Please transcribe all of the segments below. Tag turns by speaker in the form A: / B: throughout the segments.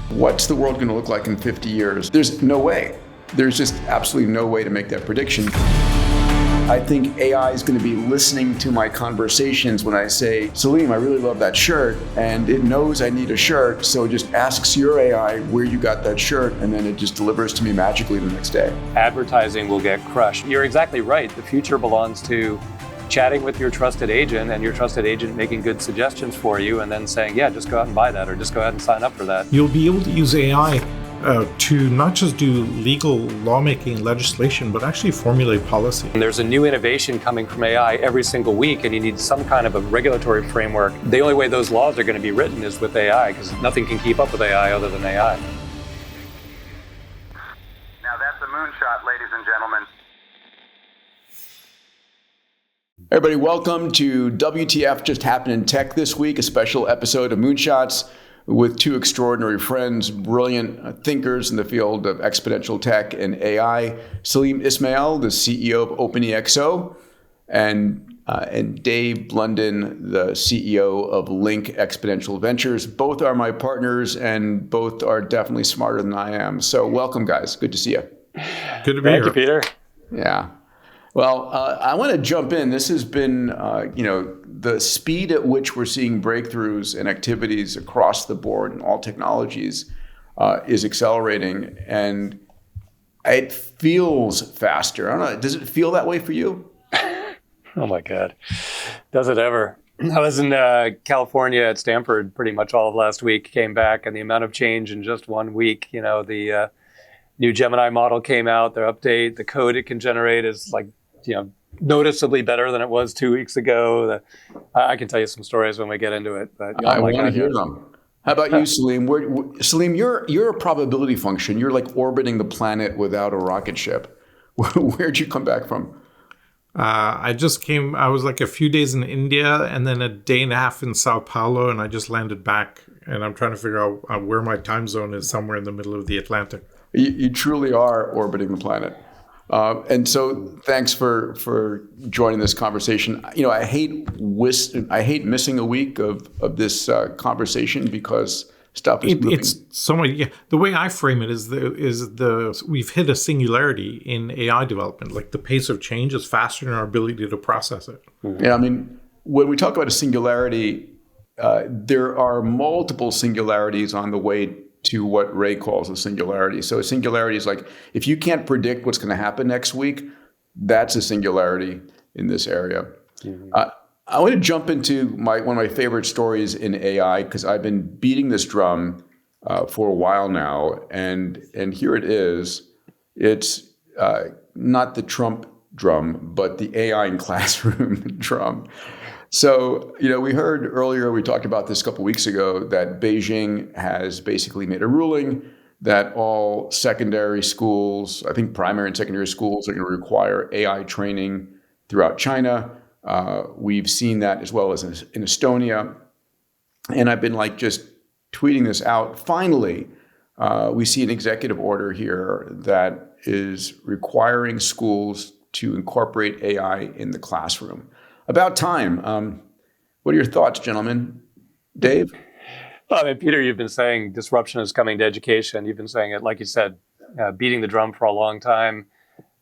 A: What's the world going to look like in 50 years? There's no way. There's just absolutely no way to make that prediction. I think AI is going to be listening to my conversations when I say, Salim, I really love that shirt, and it knows I need a shirt, so it just asks your AI where you got that shirt, and then it just delivers to me magically the next day.
B: Advertising will get crushed. You're exactly right. The future belongs to chatting with your trusted agent and your trusted agent making good suggestions for you and then saying, yeah, just go out and buy that or just go ahead and sign up for that.
C: You'll be able to use AI to not just do legal lawmaking legislation, but actually formulate policy.
B: And there's a new innovation coming from AI every single week, and you need some kind of a regulatory framework. The only way those laws are going to be written is with AI, because nothing can keep up with AI other than AI.
D: Now that's a moonshot, ladies and gentlemen.
A: Everybody, welcome to WTF Just Happened in Tech this week, a special episode of Moonshots with two extraordinary friends, brilliant thinkers in the field of exponential tech and AI. Salim Ismail, the CEO of OpenExO, and Dave Blundin, the CEO of Exponential Ventures. Both are my partners, and both are definitely smarter than I am. So welcome, guys. Good to see you.
C: Good to be here.
B: Thank you, Peter.
A: Yeah. Well, I want to jump in. This has been, the speed at which we're seeing breakthroughs and activities across the board in all technologies is accelerating, and it feels faster. I don't know. Does it feel that way for you?
B: Oh my God. Does it ever? I was in California at Stanford pretty much all of last week, came back, and the amount of change in just 1 week, the new Gemini model came out, their update, the code it can generate is noticeably better than it was 2 weeks ago. I can tell you some stories when we get into it. But
A: I want to hear them. How about you, Salim? Salim, you're a probability function. You're like orbiting the planet without a rocket ship. Where'd you come back from?
C: I was like a few days in India and then a day and a half in Sao Paulo, and I just landed back. And I'm trying to figure out where my time zone is, somewhere in the middle of the Atlantic.
A: You truly are orbiting the planet. And so thanks for joining this conversation. I hate missing a week of this conversation because stuff is moving.
C: It's so much. Yeah. The way I frame it is we've hit a singularity in AI development. Like the pace of change is faster than our ability to process it.
A: Yeah, I mean, when we talk about a singularity, there are multiple singularities on the way to what Ray calls a singularity. So a singularity is like, if you can't predict what's going to happen next week, that's a singularity in this area. Mm-hmm. I want to jump into one of my favorite stories in AI, because I've been beating this drum for a while now, and here it is. It's not the Trump drum, but the AI in classroom drum. So, we heard earlier, we talked about this a couple weeks ago, that Beijing has basically made a ruling that all secondary schools, I think primary and secondary schools, are going to require AI training throughout China. We've seen that as well as in Estonia. And I've been just tweeting this out. Finally, we see an executive order here that is requiring schools to incorporate AI in the classroom. About time. What are your thoughts, gentlemen? Dave?
B: Well, I mean, Peter, you've been saying disruption is coming to education. You've been saying it, like you said, beating the drum for a long time.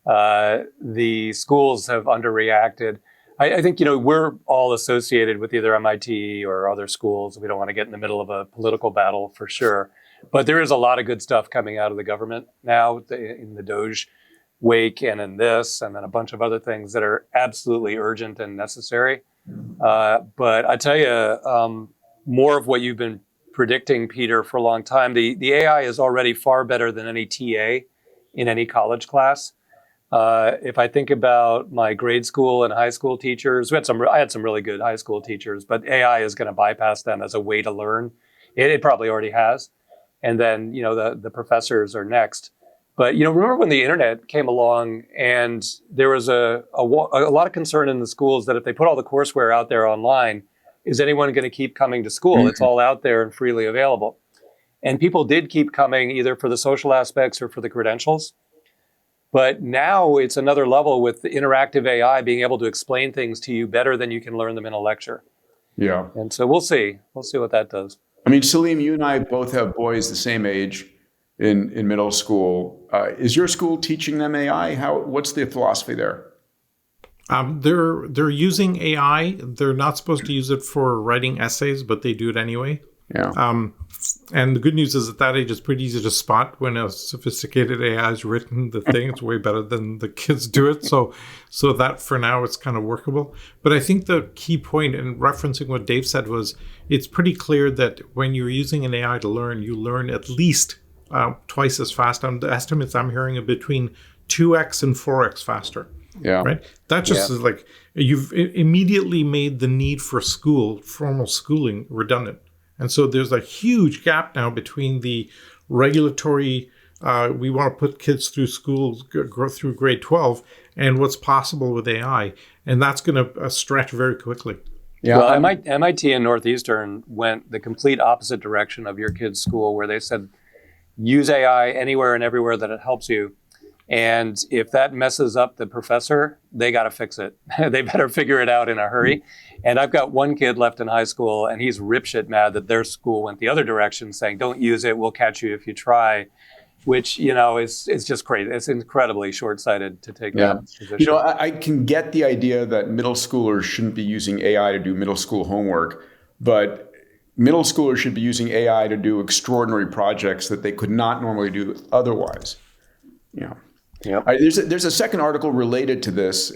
B: The schools have underreacted. I think, we're all associated with either MIT or other schools. We don't want to get in the middle of a political battle for sure. But there is a lot of good stuff coming out of the government now in the DOGE wake and in this, and then a bunch of other things that are absolutely urgent and necessary. But I tell you, more of what you've been predicting, Peter, for a long time. The AI is already far better than any TA in any college class. If I think about my grade school and high school teachers, I had some really good high school teachers, but AI is going to bypass them as a way to learn. It probably already has. And then, the professors are next. But, remember when the internet came along and there was a lot of concern in the schools that if they put all the courseware out there online, is anyone going to keep coming to school? Mm-hmm. It's all out there and freely available. And people did keep coming either for the social aspects or for the credentials. But now it's another level with the interactive AI being able to explain things to you better than you can learn them in a lecture.
A: Yeah.
B: And so we'll see. We'll see what that does.
A: I mean, Salim, you and I both have boys the same age in middle school. Is your school teaching them AI? What's the philosophy there?
C: They're using AI. They're not supposed to use it for writing essays, but they do it anyway.
A: Yeah.
C: And the good news is at that age, it's pretty easy to spot when a sophisticated AI has written the thing. It's way better than the kids do it. So that for now, it's kind of workable. But I think the key point, and referencing what Dave said, was it's pretty clear that when you're using an AI to learn, you learn at least twice as fast. The estimates I'm hearing are between 2x and 4x faster.
A: Yeah.
C: Right. That just is like you've immediately made the need for formal schooling redundant. And so there's a huge gap now between the regulatory, we want to put kids through school, go through grade 12, and what's possible with AI. And that's going to stretch very quickly.
B: Yeah. Well, MIT and Northeastern went the complete opposite direction of your kids' school, where they said, use AI anywhere and everywhere that it helps you. And if that messes up the professor, they got to fix it. They better figure it out in a hurry. And I've got one kid left in high school, and he's ripshit mad that their school went the other direction, saying, don't use it, we'll catch you if you try, which, is just crazy. It's incredibly short-sighted to take that position.
A: I can get the idea that middle schoolers shouldn't be using AI to do middle school homework, but middle schoolers should be using AI to do extraordinary projects that they could not normally do otherwise. Yeah.
B: Yep.
A: There's a second article related to this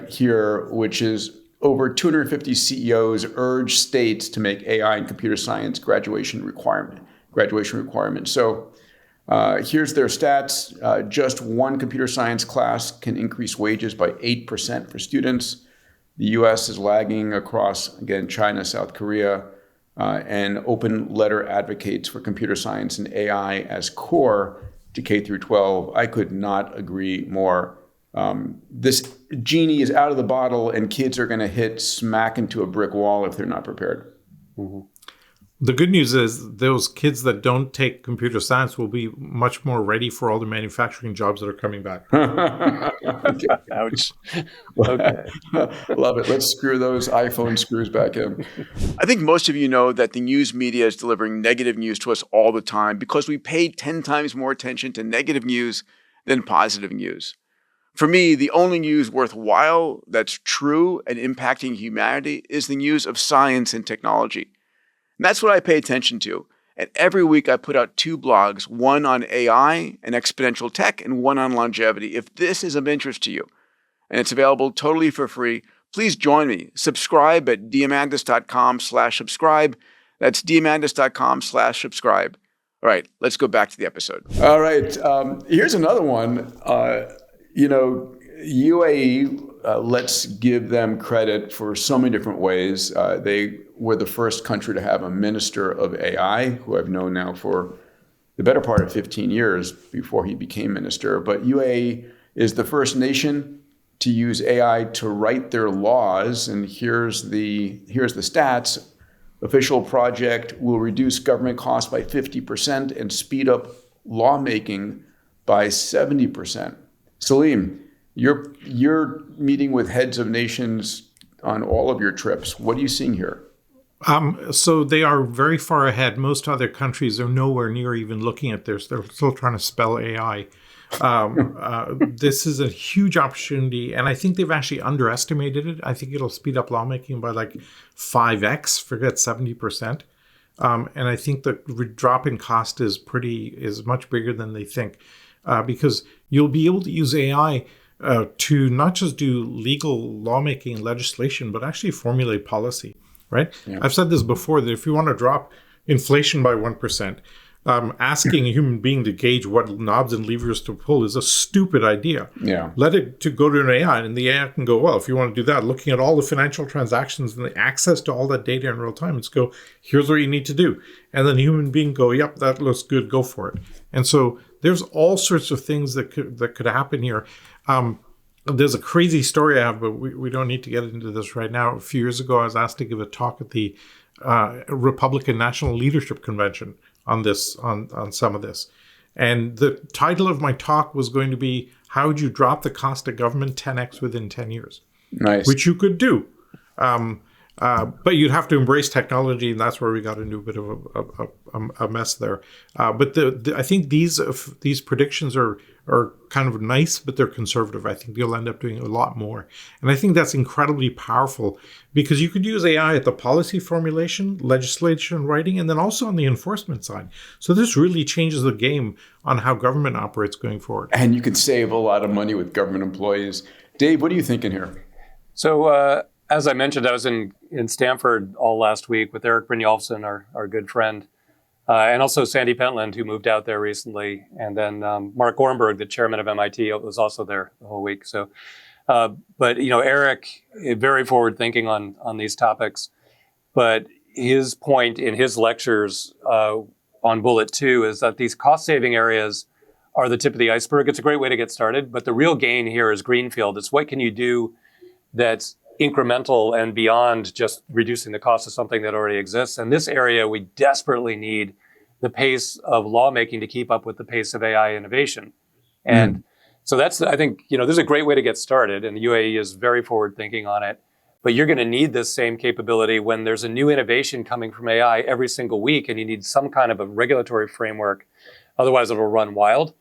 A: here, which is over 250 CEOs urge states to make AI and computer science graduation requirement. So here's their stats. Just one computer science class can increase wages by 8% for students. The U.S. is lagging across, again, China, South Korea, and Open Letter advocates for computer science and AI as core to K through 12. I could not agree more. This genie is out of the bottle, and kids are going to hit smack into a brick wall if they're not prepared.
B: Mm-hmm.
C: The good news is those kids that don't take computer science will be much more ready for all the manufacturing jobs that are coming back.
B: Ouch. Okay.
A: Love it. Let's screw those iPhone screws back in. I think most of you know that the news media is delivering negative news to us all the time because we pay 10 times more attention to negative news than positive news. For me, the only news worthwhile that's true and impacting humanity is the news of science and technology. And that's what I pay attention to. And every week I put out 2 blogs, one on AI and exponential tech and one on longevity. If this is of interest to you, and it's available totally for free, please join me. Subscribe at diamandis.com/subscribe. That's diamandis.com/subscribe. All right, let's go back to the episode. All right, here's another one. UAE, let's give them credit for so many different ways. They were the first country to have a minister of AI, who I've known now for the better part of 15 years before he became minister. But UAE is the first nation to use AI to write their laws. And here's the stats. Official project will reduce government costs by 50% and speed up lawmaking by 70%. Salim, you're meeting with heads of nations on all of your trips. What are you seeing here?
C: So they are very far ahead. Most other countries are nowhere near even looking at this. They're still trying to spell AI. This is a huge opportunity, and I think they've actually underestimated it. I think it'll speed up lawmaking by like 5x, forget 70%. And I think the drop in cost is much bigger than they think, because you'll be able to use AI to not just do legal lawmaking and legislation, but actually formulate policy, right? Yeah. I've said this before, that if you want to drop inflation by 1%, asking a human being to gauge what knobs and levers to pull is a stupid idea. Yeah. Let it to go to an AI, and the AI can go, well, if you want to do that, looking at all the financial transactions and the access to all that data in real time, it's go, here's what you need to do. And then the human being go, yep, that looks good, go for it. And so there's all sorts of things that could happen here. There's a crazy story I have, but we don't need to get into this right now. A few years ago, I was asked to give a talk at the Republican National Leadership Convention on some of this. And the title of my talk was going to be, how would you drop the cost of government 10x within 10 years? Nice. Which you could do. But you'd have to embrace technology, and that's where we got into a bit of a mess there. But I think these predictions are kind of nice, but they're conservative. I think you'll end up doing a lot more, and I think that's incredibly powerful because you could use AI at the policy formulation, legislation writing, and then also on the enforcement side. So this really changes the game on how government operates going forward.
A: And you could save a lot of money with government employees. Dave, what are you thinking here?
B: So, as I mentioned, I was in Stanford all last week with Eric Brynjolfsson, our good friend, and also Sandy Pentland, who moved out there recently, and then Mark Gornberg, the chairman of MIT, was also there the whole week. So, but Eric, very forward thinking on these topics, but his point in his lectures on Bullet 2 is that these cost saving areas are the tip of the iceberg. It's a great way to get started, but the real gain here is greenfield. It's what can you do that's incremental and beyond just reducing the cost of something that already exists. And this area, we desperately need the pace of lawmaking to keep up with the pace of AI innovation. And so that's, I think, this is a great way to get started. And the UAE is very forward thinking on it. But you're going to need this same capability when there's a new innovation coming from AI every single week, and you need some kind of a regulatory framework. Otherwise, it'll run wild.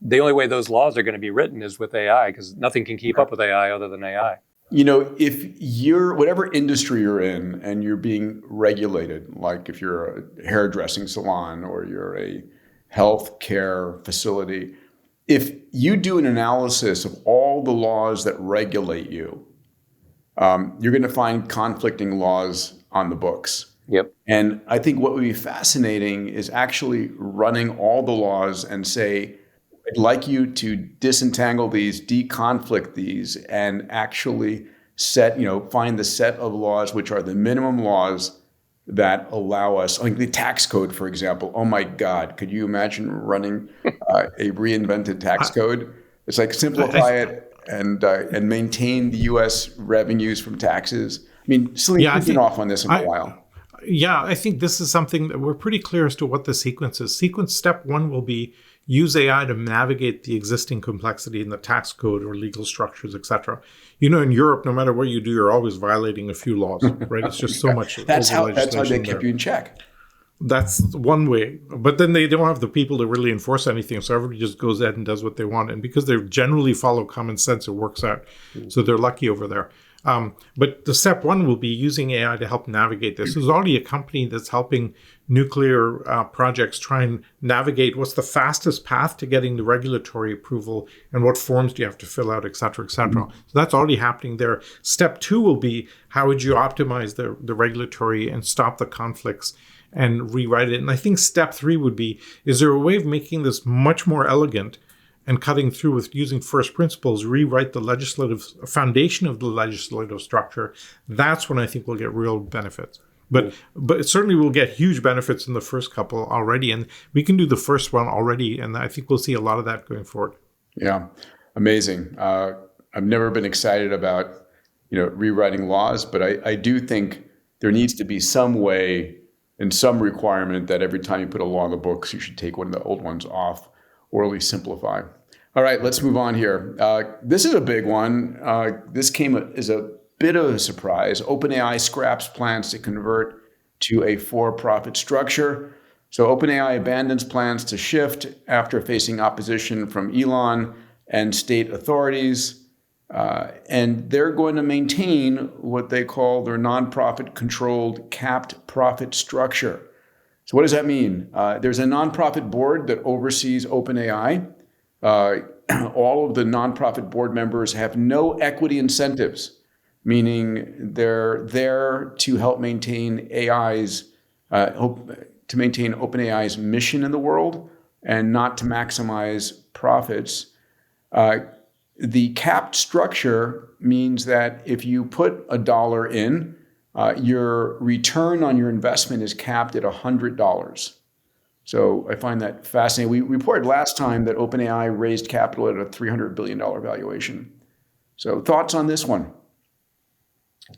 B: The only way those laws are going to be written is with AI, because nothing can keep up with AI other than AI.
A: If you're, whatever industry you're in and you're being regulated, like if you're a hairdressing salon or you're a healthcare facility, if you do an analysis of all the laws that regulate you, you're going to find conflicting laws on the books.
B: Yep.
A: And I think what would be fascinating is actually running all the laws and say, I'd like you to disentangle these, deconflict these, and actually find the set of laws which are the minimum laws that allow us, like the tax code, for example. Oh my God, could you imagine running a reinvented tax code? It's like simplify it and maintain the U.S. revenues from taxes. I mean, Salim, you've been off on this in a while.
C: Yeah, I think this is something that we're pretty clear as to what the sequence is. Sequence step one will be use AI to navigate the existing complexity in the tax code or legal structures, etc. In Europe, no matter what you do, you're always violating a few laws, right? It's just so much.
A: That's how they keep you in check.
C: That's one way. But then they don't have the people to really enforce anything. So everybody just goes ahead and does what they want. And because they generally follow common sense, it works out. So they're lucky over there. But the step one will be using AI to help navigate this. There's already a company that's helping nuclear projects try and navigate what's the fastest path to getting the regulatory approval and what forms do you have to fill out, et cetera, et cetera. So that's already happening there. Step two will be how would you optimize the regulatory and stop the conflicts and rewrite it. And I think step three would be, is there a way of making this much more elegant and cutting through with using first principles, rewrite the legislative foundation of the legislative structure? That's when I think we'll get real benefits. But certainly we'll get huge benefits in the first couple already. And we can do the first one already. And I think we'll see a lot of that going forward.
A: Yeah, amazing. I've never been excited about, rewriting laws, but I do think there needs to be some way and some requirement that every time you put a law in the books, you should take one of the old ones off or at least simplify. All right, let's move on here. This is a big one. This came as a bit of a surprise. OpenAI scraps plans to convert to a for-profit structure. So OpenAI abandons plans to shift after facing opposition from Elon and state authorities. And they're going to maintain what they call their nonprofit-controlled capped profit structure. So what does that mean? There's a nonprofit board that oversees OpenAI. All of the nonprofit board members have no equity incentives, meaning they're there to help maintain OpenAI's mission in the world and not to maximize profits. The capped structure means that if you put $1 in, your return on your investment is capped at $100. So I find that fascinating. We reported last time that OpenAI raised capital at a $300 billion valuation. So thoughts on this one?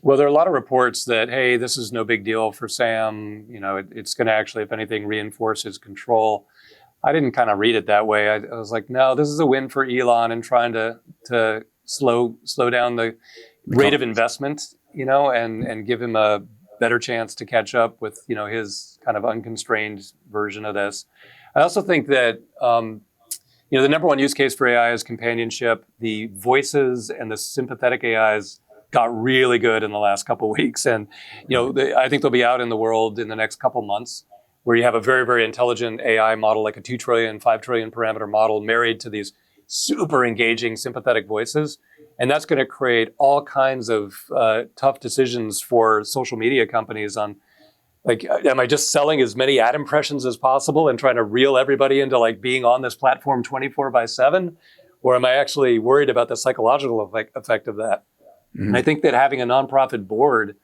B: Well, there are a lot of reports that, hey, this is no big deal for Sam. It's going to actually, if anything, reinforce his control. I didn't kind of read it that way. I was like, no, this is a win for Elon and trying to slow down the rate of investment and give him a better chance to catch up with, his kind of unconstrained version of this. I also think that, the number one use case for AI is companionship. The voices and the sympathetic AIs got really good in the last couple of weeks. And, I think they'll be out in the world in the next couple months, where you have a very, very intelligent AI model, like a 2 trillion, 5 trillion parameter model married to these super engaging sympathetic voices. And that's going to create all kinds of tough decisions for social media companies on, like, am I just selling as many ad impressions as possible and trying to reel everybody into like being on this platform 24/7? Or am I actually worried about the psychological effect of that? Mm-hmm. And I think that having a nonprofit board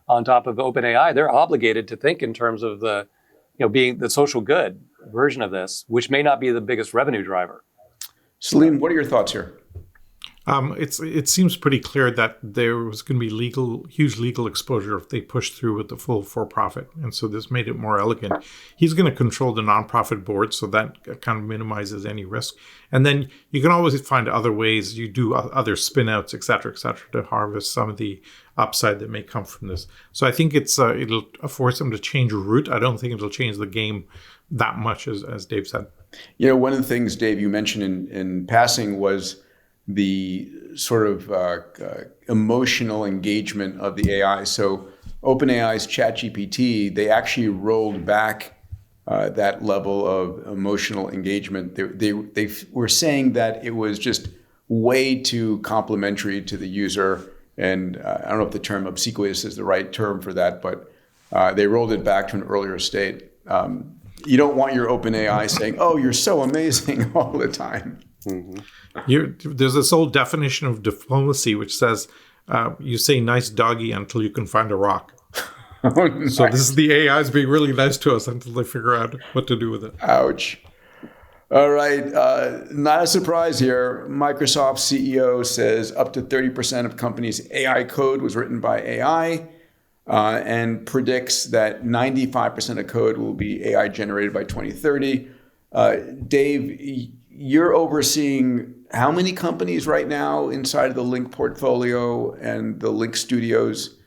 B: on top of OpenAI, they're obligated to think in terms of the, being the social good version of this, which may not be the biggest revenue driver.
A: Salim, what are your thoughts here?
C: It seems pretty clear that there was going to be huge legal exposure if they pushed through with the full for-profit. And so this made it more elegant. He's going to control the nonprofit board, so that kind of minimizes any risk. And then you can always find other ways. You do other spin-outs, et cetera, to harvest some of the upside that may come from this. So I think it'll force them to change a route. I don't think it'll change the game that much, as Dave said.
A: One of the things, Dave, you mentioned in passing was the sort of emotional engagement of the AI. So OpenAI's ChatGPT, they actually rolled back that level of emotional engagement. They were saying that it was just way too complimentary to the user. And I don't know if the term obsequious is the right term for that, but they rolled it back to an earlier state. You don't want your OpenAI saying, "Oh, you're so amazing" all the time.
C: Mm-hmm. There's this old definition of diplomacy which says you say nice doggy until you can find a rock. Nice. So this is the AIs being really nice to us until they figure out what to do with it.
A: Ouch. All right. Not a surprise here. Microsoft CEO says up to 30% of companies' AI code was written by AI and predicts that 95% of code will be AI generated by 2030. Dave, you're overseeing how many companies right now inside of the Link portfolio and the Link Studios?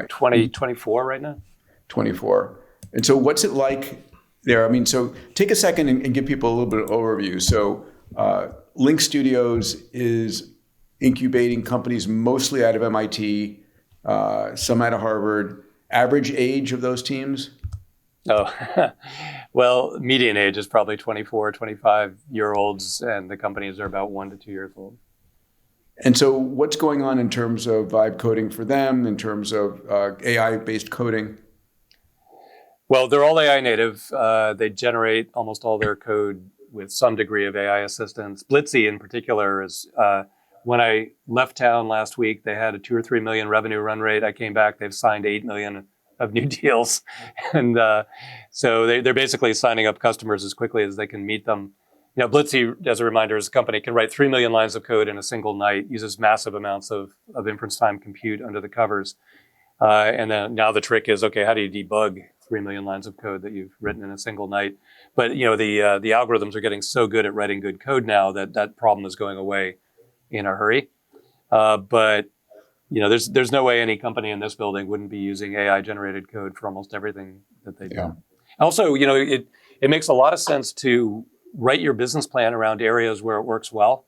B: 24 right now.
A: 24. And so what's it like there? I mean, so take a second and give people a little bit of overview. So Link Studios is incubating companies mostly out of MIT, some out of Harvard. Average age of those teams?
B: Oh, well, median age is probably 24, 25-year-olds, and the companies are about 1 to 2 years old.
A: And so what's going on in terms of vibe coding for them, in terms of AI-based coding?
B: Well, they're all AI native. They generate almost all their code with some degree of AI assistance. Blitzy in particular is, when I left town last week, they had a 2 or 3 million revenue run rate. I came back, they've signed 8 million of new deals. And so they're basically signing up customers as quickly as they can meet them. Blitzy, as a reminder, as a company, can write 3 million lines of code in a single night, uses massive amounts of inference time compute under the covers. And then now the trick is, okay, how do you debug 3 million lines of code that you've written in a single night? But the algorithms are getting so good at writing good code now that problem is going away in a hurry. But there's no way any company in this building wouldn't be using AI generated code for almost everything that they do. Yeah. Also, it makes a lot of sense to write your business plan around areas where it works well.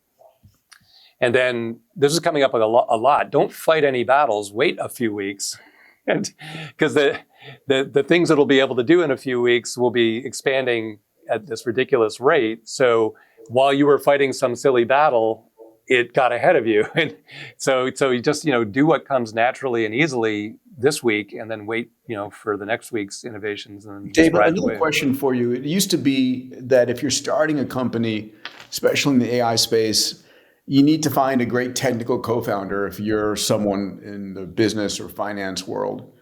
B: And then this is coming up a lot. Don't fight any battles. Wait a few weeks, and because the things it'll be able to do in a few weeks will be expanding at this ridiculous rate. So while you were fighting some silly battle, it got ahead of you. And so you just, do what comes naturally and easily this week, and then wait, for the next week's innovations. And
A: Dave, another question for you. It used to be that if you're starting a company, especially in the AI space, you need to find a great technical co-founder if you're someone in the business or finance world.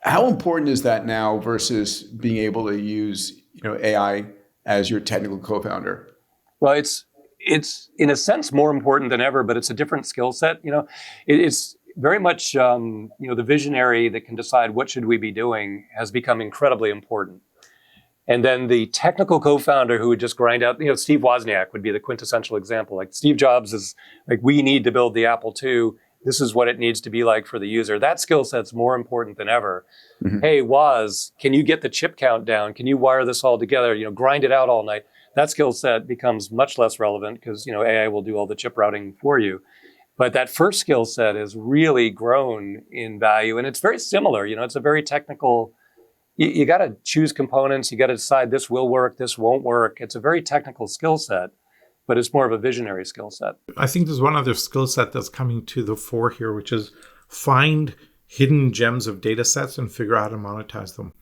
A: How important is that now versus being able to use, AI as your technical co-founder?
B: Well, it's in a sense more important than ever, but it's a different skill set. It's very much, the visionary that can decide what should we be doing has become incredibly important. And then the technical co-founder who would just grind out, Steve Wozniak would be the quintessential example. Like Steve Jobs is like, we need to build the Apple II. This is what it needs to be like for the user. That skill set's more important than ever.
A: Mhm.
B: Hey, Woz, can you get the chip count down? Can you wire this all together? Grind it out all night. That skill set becomes much less relevant because, AI will do all the chip routing for you. But that first skill set has really grown in value. And it's very similar. It's a very technical, you got to choose components. You got to decide this will work, this won't work. It's a very technical skill set, but it's more of a visionary skill set.
C: I think there's one other skill set that's coming to the fore here, which is find hidden gems of data sets and figure out how to monetize them.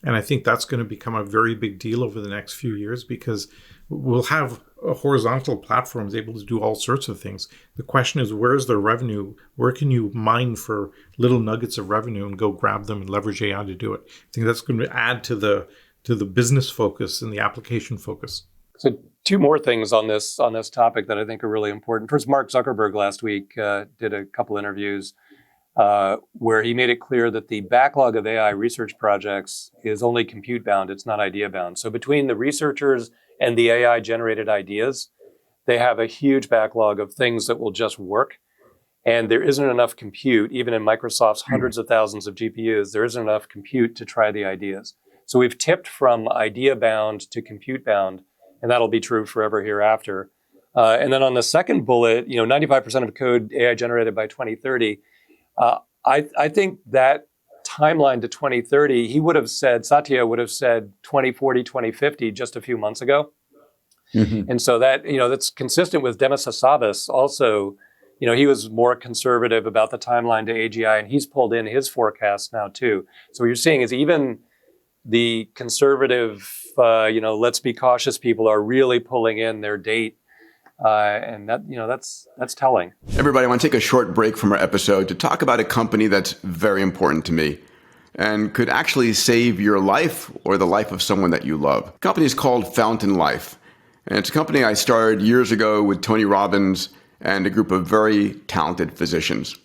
C: And I think that's going to become a very big deal over the next few years because we'll have horizontal platforms able to do all sorts of things. The question is, where's the revenue? Where can you mine for little nuggets of revenue and go grab them and leverage AI to do it? I think that's going to add to the business focus and the application focus.
B: So two more things on this topic that I think are really important. First, Mark Zuckerberg last week did a couple interviews where he made it clear that the backlog of AI research projects is only compute bound, it's not idea bound. So between the researchers and the AI generated ideas, they have a huge backlog of things that will just work. And there isn't enough compute, even in Microsoft's hundreds of thousands of GPUs, there isn't enough compute to try the ideas. So we've tipped from idea bound to compute bound, and that'll be true forever hereafter. And then on the second bullet, 95% of code AI generated by 2030. I think that timeline to 2030, Satya would have said 2040, 2050 just a few months ago.
A: Mm-hmm.
B: And so that's consistent with Demis Hassabis also. He was more conservative about the timeline to AGI, and he's pulled in his forecast now too. So what you're seeing is even the conservative, let's be cautious people are really pulling in their date. And that's telling.
A: Everybody, I want to take a short break from our episode to talk about a company that's very important to me and could actually save your life or the life of someone that you love. The company is called Fountain Life. And it's a company I started years ago with Tony Robbins and a group of very talented physicians.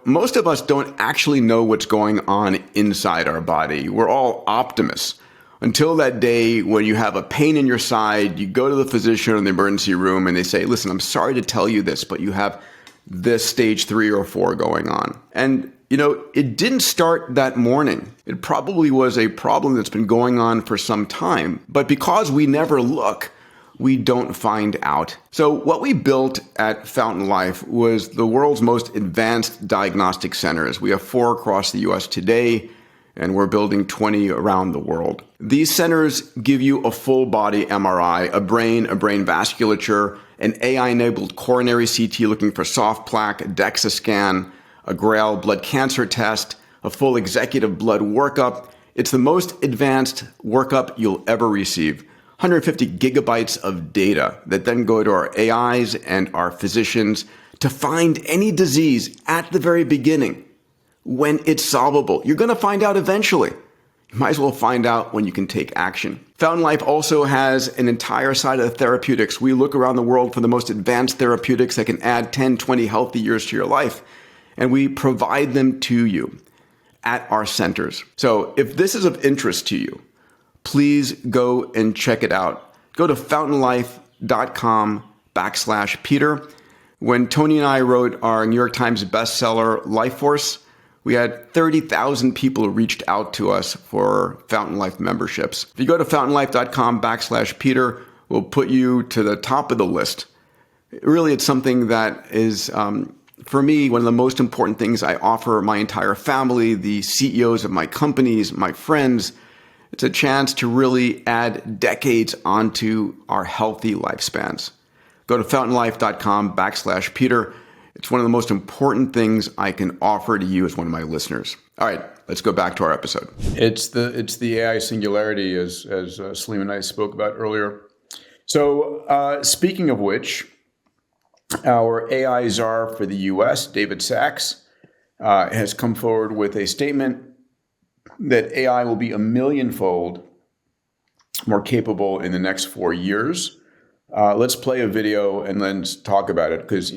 A: Most of us don't actually know what's going on inside our body. We're all optimists. Until that day when you have a pain in your side, you go to the physician in the emergency room and they say, listen, I'm sorry to tell you this, but you have this stage 3 or 4 going on. And, it didn't start that morning. It probably was a problem that's been going on for some time. But because we never look, we don't find out. So what we built at Fountain Life was the world's most advanced diagnostic centers. We have 4 across the US today, and we're building 20 around the world. These centers give you a full body MRI, a brain vasculature, an AI-enabled coronary CT looking for soft plaque, a DEXA scan, a GRAIL blood cancer test, a full executive blood workup. It's the most advanced workup you'll ever receive. 150 gigabytes of data that then go to our AIs and our physicians to find any disease at the very beginning when it's solvable. You're going to find out eventually. You might as well find out when you can take action. Fountain Life also has an entire side of therapeutics. We look around the world for the most advanced therapeutics that can add 10, 20 healthy years to your life, and we provide them to you at our centers. So if this is of interest to you, please go and check it out. Go to fountainlife.com/Peter. When Tony and I wrote our New York Times bestseller, Life Force, we had 30,000 people who reached out to us for Fountain Life memberships. If you go to fountainlife.com/Peter, we'll put you to the top of the list. Really, it's something that is, for me, one of the most important things I offer my entire family, the CEOs of my companies, my friends. It's a chance to really add decades onto our healthy lifespans. Go to fountainlife.com/Peter. It's one of the most important things I can offer to you as one of my listeners. All right, let's go back to our episode. It's the AI singularity, as Salim and I spoke about earlier. So speaking of which, our AI czar for the US, David Sachs, has come forward with a statement that AI will be a millionfold more capable in the next 4 years. Let's play a video and then talk about it because,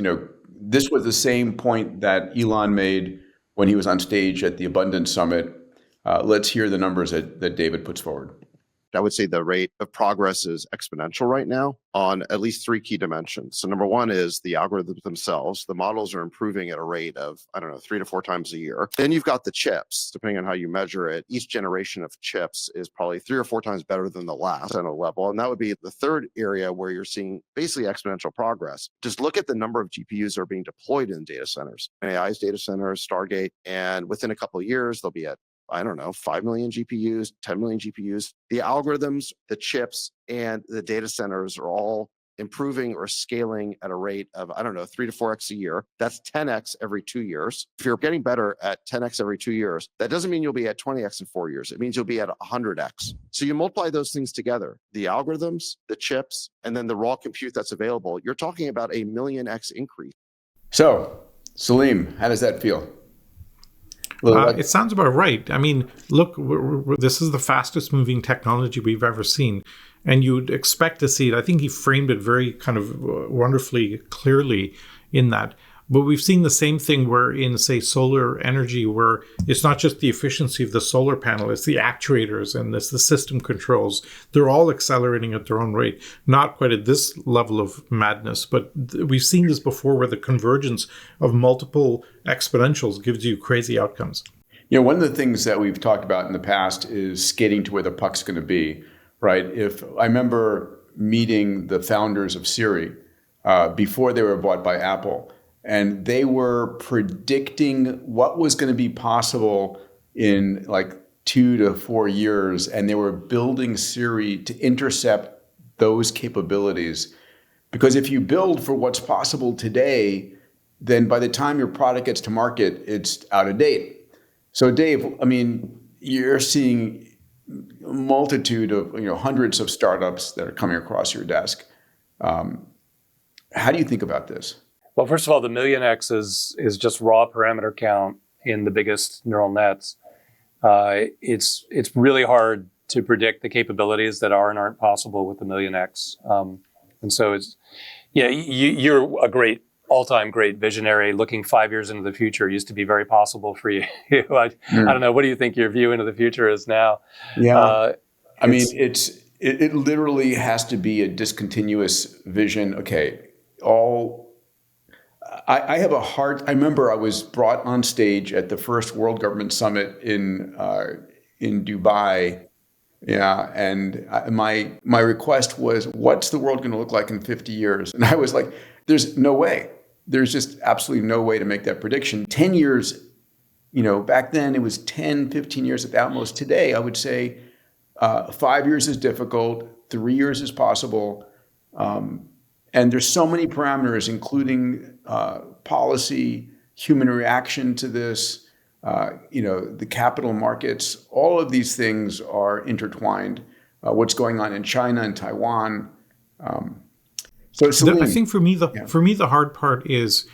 A: this was the same point that Elon made when he was on stage at the Abundance Summit. Let's hear the numbers that David puts forward.
E: I would say the rate of progress is exponential right now on at least three key dimensions. So number one is the algorithms themselves. The models are improving at a rate of, 3 to 4 times a year. Then you've got the chips, depending on how you measure it. Each generation of chips is probably 3 or 4 times better than the last on a level. And that would be the third area where you're seeing basically exponential progress. Just look at the number of GPUs that are being deployed in data centers, AI's data centers, Stargate, and within a couple of years, they'll be at 5 million GPUs, 10 million GPUs. The algorithms, the chips, and the data centers are all improving or scaling at a rate of, 3 to 4x a year. That's 10x every 2 years. If you're getting better at 10x every 2 years, that doesn't mean you'll be at 20x in 4 years. It means you'll be at 100x. So you multiply those things together, the algorithms, the chips, and then the raw compute that's available, you're talking about a million x increase.
A: So, Salim, how does that feel?
C: It sounds about right. I mean, look, this is the fastest moving technology we've ever seen. And you'd expect to see it. I think he framed it very kind of wonderfully clearly in that. But we've seen the same thing where in, say, solar energy, where it's not just the efficiency of the solar panel, it's the actuators and it's the system controls. They're all accelerating at their own rate. Not quite at this level of madness, but we've seen this before where the convergence of multiple exponentials gives you crazy outcomes.
A: One of the things that we've talked about in the past is skating to where the puck's going to be, right? If I remember meeting the founders of Siri before they were bought by Apple, and they were predicting what was going to be possible in like 2 to 4 years. And they were building Siri to intercept those capabilities. Because if you build for what's possible today, then by the time your product gets to market, it's out of date. So Dave, I mean, you're seeing a multitude of, hundreds of startups that are coming across your desk. How do you think about this?
B: Well, first of all, the million X is just raw parameter count in the biggest neural nets. It's really hard to predict the capabilities that are and aren't possible with the million X. And so you're a all-time great visionary. Looking 5 years into the future used to be very possible for you. I don't know. What do you think your view into the future is now?
A: Yeah, it literally has to be a discontinuous vision. Okay, I have I remember I was brought on stage at the first World Government Summit in Dubai. Yeah, and my request was, what's the world going to look like in 50 years? And I was like, there's no way. There's just absolutely no way to make that prediction. 10 years, back then it was 10, 15 years at the utmost. Today, I would say 5 years is difficult, 3 years is possible. And there's so many parameters, including policy, human reaction to this, the capital markets. All of these things are intertwined. What's going on in China and Taiwan. I
C: think for me the hard part is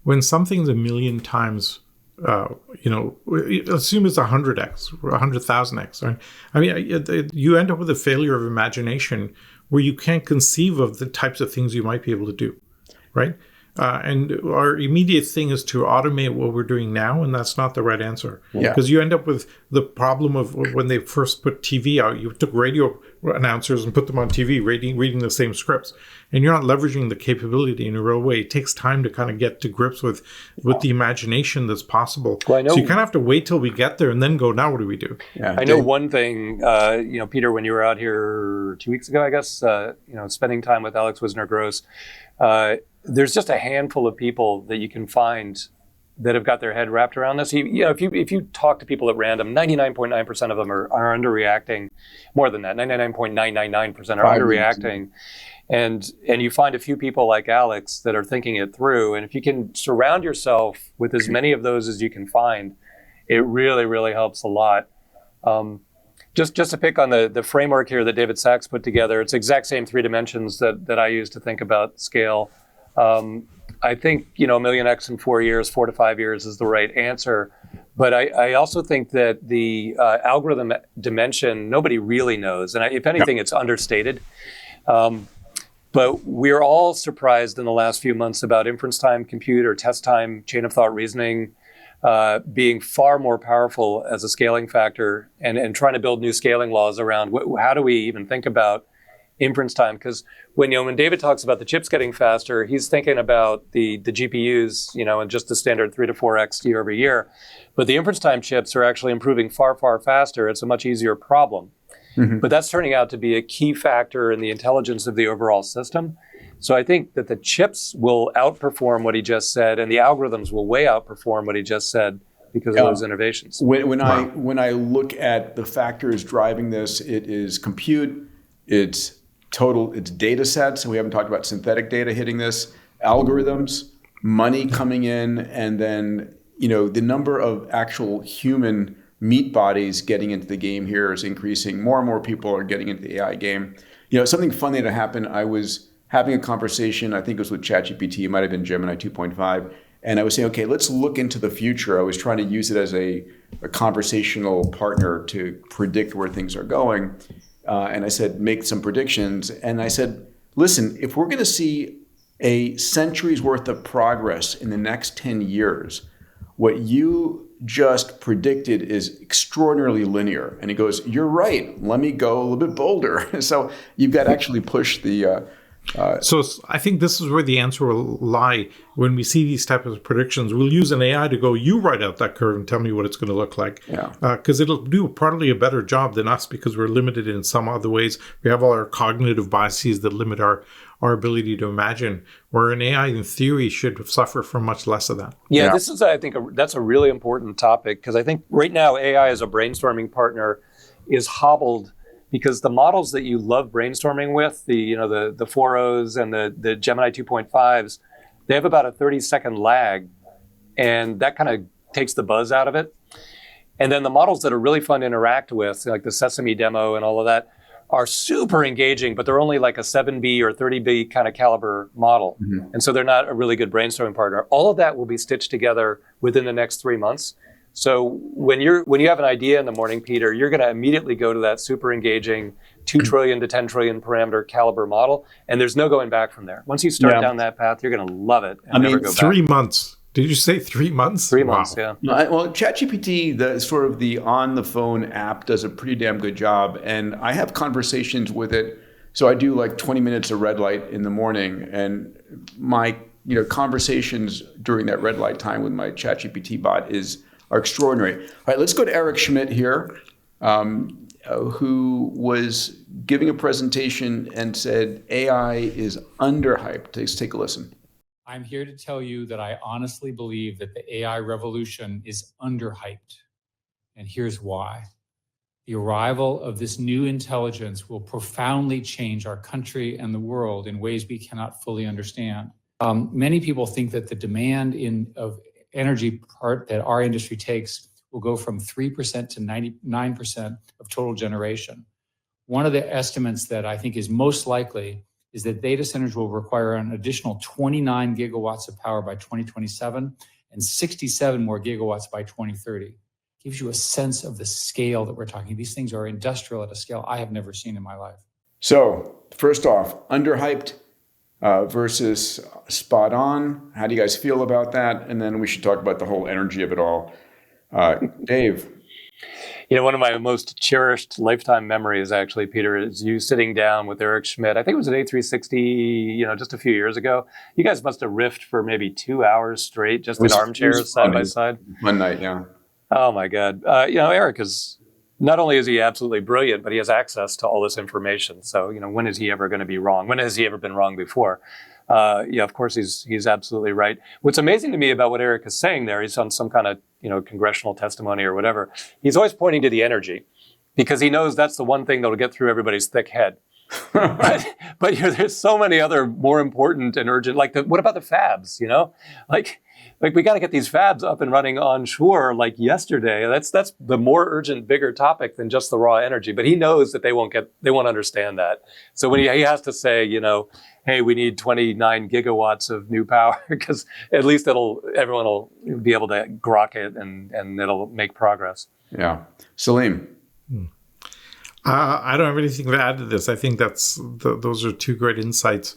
C: when something's a million times. Assume it's 100x or 100,000x. Right? I mean, you end up with a failure of imagination where you can't conceive of the types of things you might be able to do, right? And our immediate thing is to automate what we're doing now, and that's not the right answer. Because you end up with the problem of when they first put TV out, you took radio announcers and put them on TV reading the same scripts. And you're not leveraging the capability in a real way. It takes time to kind of get to grips with the imagination that's possible. Well, so you kind of have to wait till we get there and then go, now what do we do?
B: Yeah. I know one thing, Peter, when you were out here 2 weeks ago, I guess, spending time with Alex Wisner-Gross, there's just a handful of people that you can find that have got their head wrapped around this. If you talk to people at random, 99.9% of them are underreacting. More than that, 99.999% are underreacting. And you find a few people like Alex that are thinking it through. And if you can surround yourself with as many of those as you can find, it really, really helps a lot. Just to pick on the framework here that David Sachs put together, it's the exact same 3 dimensions that I use to think about scale. I think, a million X in 4 years, 4 to 5 years is the right answer. But I also think that the algorithm dimension, nobody really knows. And if anything, it's understated. But we're all surprised in the last few months about inference time compute or test time chain of thought reasoning. being far more powerful as a scaling factor, and trying to build new scaling laws around how do we even think about inference time? Because when David talks about the chips getting faster, he's thinking about the GPUs, and just the standard 3 to 4x year over year. But the inference time chips are actually improving far, far faster. It's a much easier problem. Mm-hmm. But that's turning out to be a key factor in the intelligence of the overall system. So I think that the chips will outperform what he just said, and the algorithms will way outperform what he just said because of those innovations.
A: When I look at the factors driving this, it is compute, it's data sets, and we haven't talked about synthetic data hitting this, algorithms, money coming in, and then the number of actual human meat bodies getting into the game here is increasing. More and more people are getting into the AI game. Something funny that happened, I was having a conversation, I think it was with ChatGPT, it might have been Gemini 2.5, and I was saying, okay, let's look into the future. I was trying to use it as a conversational partner to predict where things are going. And I said, make some predictions. And I said, listen, if we're going to see a century's worth of progress in the next 10 years, what you just predicted is extraordinarily linear. And he goes, you're right. Let me go a little bit bolder. So you've got to actually push the...
C: So I think this is where the answer will lie. When we see these types of predictions, we'll use an AI to go, you write out that curve and tell me what it's going to look like. Because it'll do probably a better job than us because we're limited in some other ways. We have all our cognitive biases that limit our ability to imagine, where an AI in theory should suffer from much less of that.
B: Yeah. This is, I think, that's a really important topic, because I think right now AI as a brainstorming partner is hobbled because the models that you love brainstorming with, the 4.0s and the Gemini 2.5s, they have about a 30-second lag, and that kind of takes the buzz out of it. And then the models that are really fun to interact with, like the Sesame demo and all of that, are super engaging, but they're only like a 7B or 30B kind of caliber model. Mm-hmm. And so they're not a really good brainstorming partner. All of that will be stitched together within the next 3 months. So when you have an idea in the morning, Peter, you're going to immediately go to that super engaging 2 trillion to 10 trillion parameter caliber model, and there's no going back from there. Once you start down that path, you're going to love it and never go back.
C: 3 months. Did you say 3 months?
B: 3 months, yeah.
A: Well, ChatGPT, the on-the-phone app, does a pretty damn good job, and I have conversations with it. So I do like 20 minutes of red light in the morning, and my conversations during that red light time with my ChatGPT bot are extraordinary. All right, let's go to Eric Schmidt here, who was giving a presentation and said AI is underhyped. Let's take a listen.
F: I'm here to tell you that I honestly believe that the AI revolution is underhyped. And here's why. The arrival of this new intelligence will profoundly change our country and the world in ways we cannot fully understand. Many people think that the demand of energy part that our industry takes will go from 3% to 99% of total generation. One of the estimates that I think is most likely is that data centers will require an additional 29 gigawatts of power by 2027 and 67 more gigawatts by 2030. Gives you a sense of the scale that we're talking. These things are industrial at a scale I have never seen in my life.
A: So first off, underhyped versus spot on. How do you guys feel about that? And then we should talk about the whole energy of it all. Dave.
B: One of my most cherished lifetime memories, actually, Peter, is you sitting down with Eric Schmidt. I think it was at A360, just a few years ago. You guys must have riffed for maybe 2 hours straight, just in armchairs side by side.
A: One night, yeah.
B: Oh my God. Eric is, not only is he absolutely brilliant, but he has access to all this information. So, when is he ever going to be wrong? When has he ever been wrong before? Of course, he's absolutely right. What's amazing to me about what Eric is saying there, he's on some kind of, congressional testimony or whatever. He's always pointing to the energy because he knows that's the one thing that'll get through everybody's thick head. but there's so many other more important and urgent, what about the fabs, Like we got to get these fabs up and running onshore like yesterday. That's the more urgent, bigger topic than just the raw energy. But he knows that they won't understand that. So when he has to say, hey, we need 29 gigawatts of new power, because at least everyone will be able to grok it and it'll make progress.
A: Yeah. Salim.
C: I don't have anything to add to this. I think those are two great insights.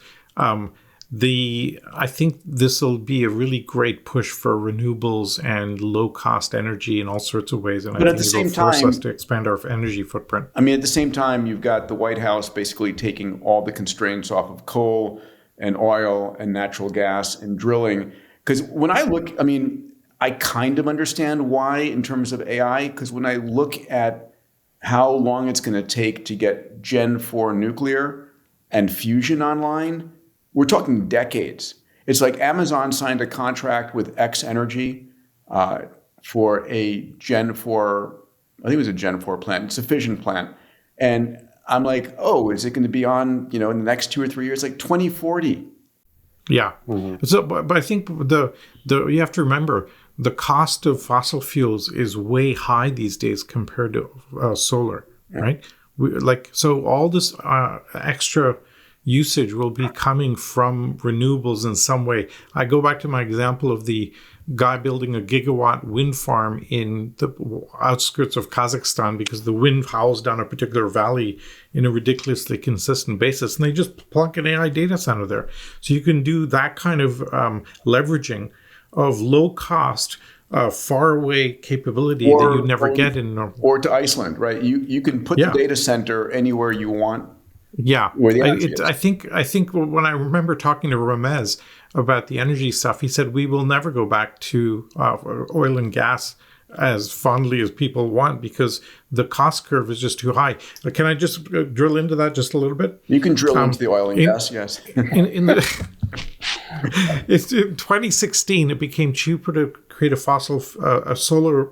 C: I think this will be a really great push for renewables and low cost energy in all sorts of ways. And
A: But
C: I
A: at
C: think
A: the
C: it'll
A: same
C: force
A: time,
C: us to expand our energy footprint.
A: I mean, at the same time, you've got the White House basically taking all the constraints off of coal and oil and natural gas and drilling. Because when I look, I mean, I kind of understand why in terms of AI, because when I look at how long it's going to take to get Gen 4 nuclear and fusion online, we're talking decades. It's like Amazon signed a contract with X Energy for a Gen 4, I think it was a Gen 4 plant. It's a fission plant. And I'm like, oh, is it going to be on, in the next 2 or 3 years, like 2040?
C: Yeah. So, but I think the you have to remember the cost of fossil fuels is way high these days compared to solar, right? So all this extra usage will be coming from renewables in some way. I go back to my example of the guy building a gigawatt wind farm in the outskirts of Kazakhstan because the wind howls down a particular valley in a ridiculously consistent basis. And they just plunk an AI data center there. So you can do that kind of leveraging of low cost, far away capability that you'd never get in normal.
A: Or to Iceland, right? You can put the data center anywhere you want.
C: Yeah,
A: Where the energy is.
C: I think when I remember talking to Ramez about the energy stuff, he said we will never go back to oil and gas as fondly as people want because the cost curve is just too high. Can I just drill into that just a little bit?
A: You can drill into the oil and gas, yes.
C: in 2016, it became cheaper to create a solar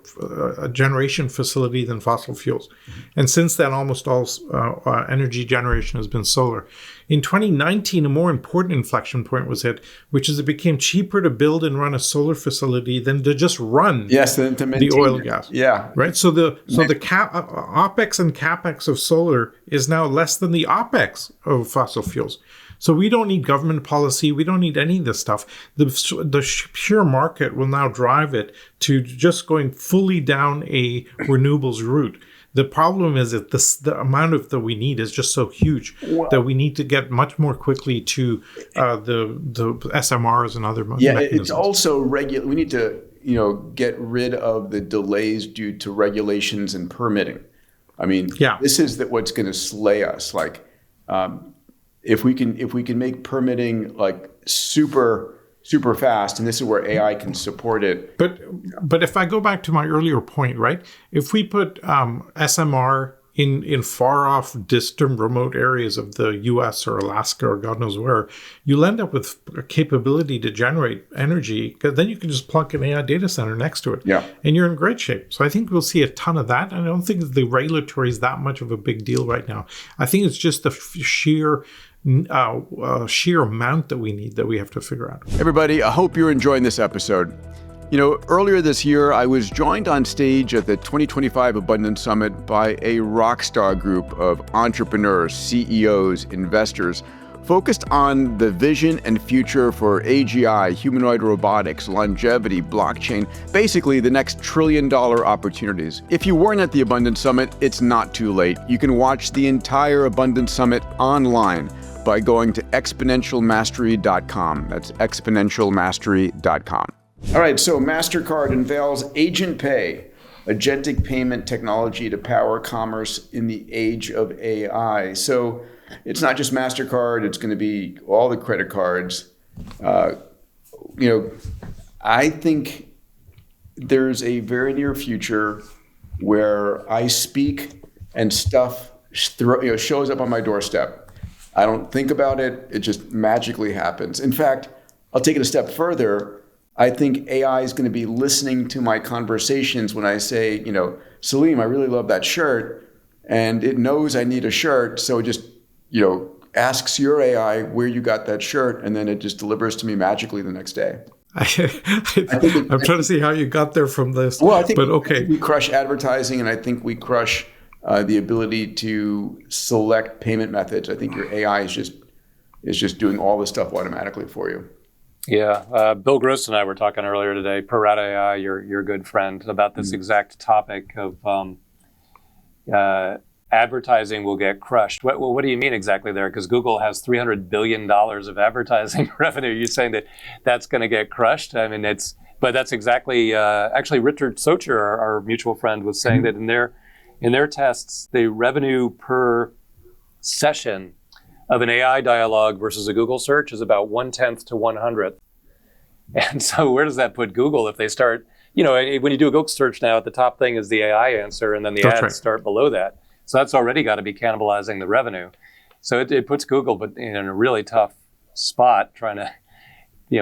C: generation facility than fossil fuels. And since then, almost all energy generation has been solar. In 2019, a more important inflection point was hit, which is it became cheaper to build and run a solar facility than to just run the oil and gas.
A: Yeah.
C: Right. So the OPEX and CAPEX of solar is now less than the OPEX of fossil fuels. So we don't need government policy. We don't need any of this stuff. The pure market will now drive it to just going fully down a renewables route. The problem is that the amount that we need is just so huge that we need to get much more quickly to the SMRs and other mechanisms.
A: It's also we need to get rid of the delays due to regulations and permitting. I mean, this is what's going to slay us. Like, if we can make permitting like super fast, and this is where AI can support it.
C: But if I go back to my earlier point, right? If we put SMR in far off, distant, remote areas of the U.S. or Alaska or God knows where, you'll end up with a capability to generate energy because then you can just plunk an AI data center next to it.
A: Yeah. And
C: you're in great shape. So I think we'll see a ton of that. And I don't think the regulatory is that much of a big deal right now. I think it's just the sheer amount that we have to figure out.
A: Everybody, I hope you're enjoying this episode. Earlier this year, I was joined on stage at the 2025 Abundance Summit by a rockstar group of entrepreneurs, CEOs, investors, focused on the vision and future for AGI, humanoid robotics, longevity, blockchain, basically the next $1 trillion opportunities. If you weren't at the Abundance Summit, it's not too late. You can watch the entire Abundance Summit online by going to exponentialmastery.com. That's exponentialmastery.com. All right, so MasterCard unveils Agent Pay, agentic payment technology to power commerce in the age of AI. So it's not just MasterCard, it's going to be all the credit cards. I think there's a very near future where I speak and stuff shows up on my doorstep. I don't think about it, it just magically happens. In fact, I'll take it a step further. I think AI is going to be listening to my conversations when I say, Salim, I really love that shirt. And it knows I need a shirt. So it just, asks your AI where you got that shirt. And then it just delivers to me magically the next day.
C: I'm trying to see how you got there from this.
A: Well, I think
C: okay.
A: We crush advertising, and I think we crush the ability to select payment methods. I think your AI is just doing all this stuff automatically for you.
B: Yeah, Bill Gross and I were talking earlier today, Parat AI, your good friend, about this exact topic of advertising will get crushed. What do you mean exactly there? Because Google has $300 billion of advertising revenue. You're saying that that's going to get crushed? I mean, but that's exactly, actually Richard Socher, our mutual friend, was saying that in their tests, the revenue per session of an AI dialogue versus a Google search is about 1/10 to 1/100th. And so where does that put Google if they start, when you do a Google search now, at the top thing is the AI answer, and then the ads start below that. So that's already got to be cannibalizing the revenue. So it puts Google but in a really tough spot trying to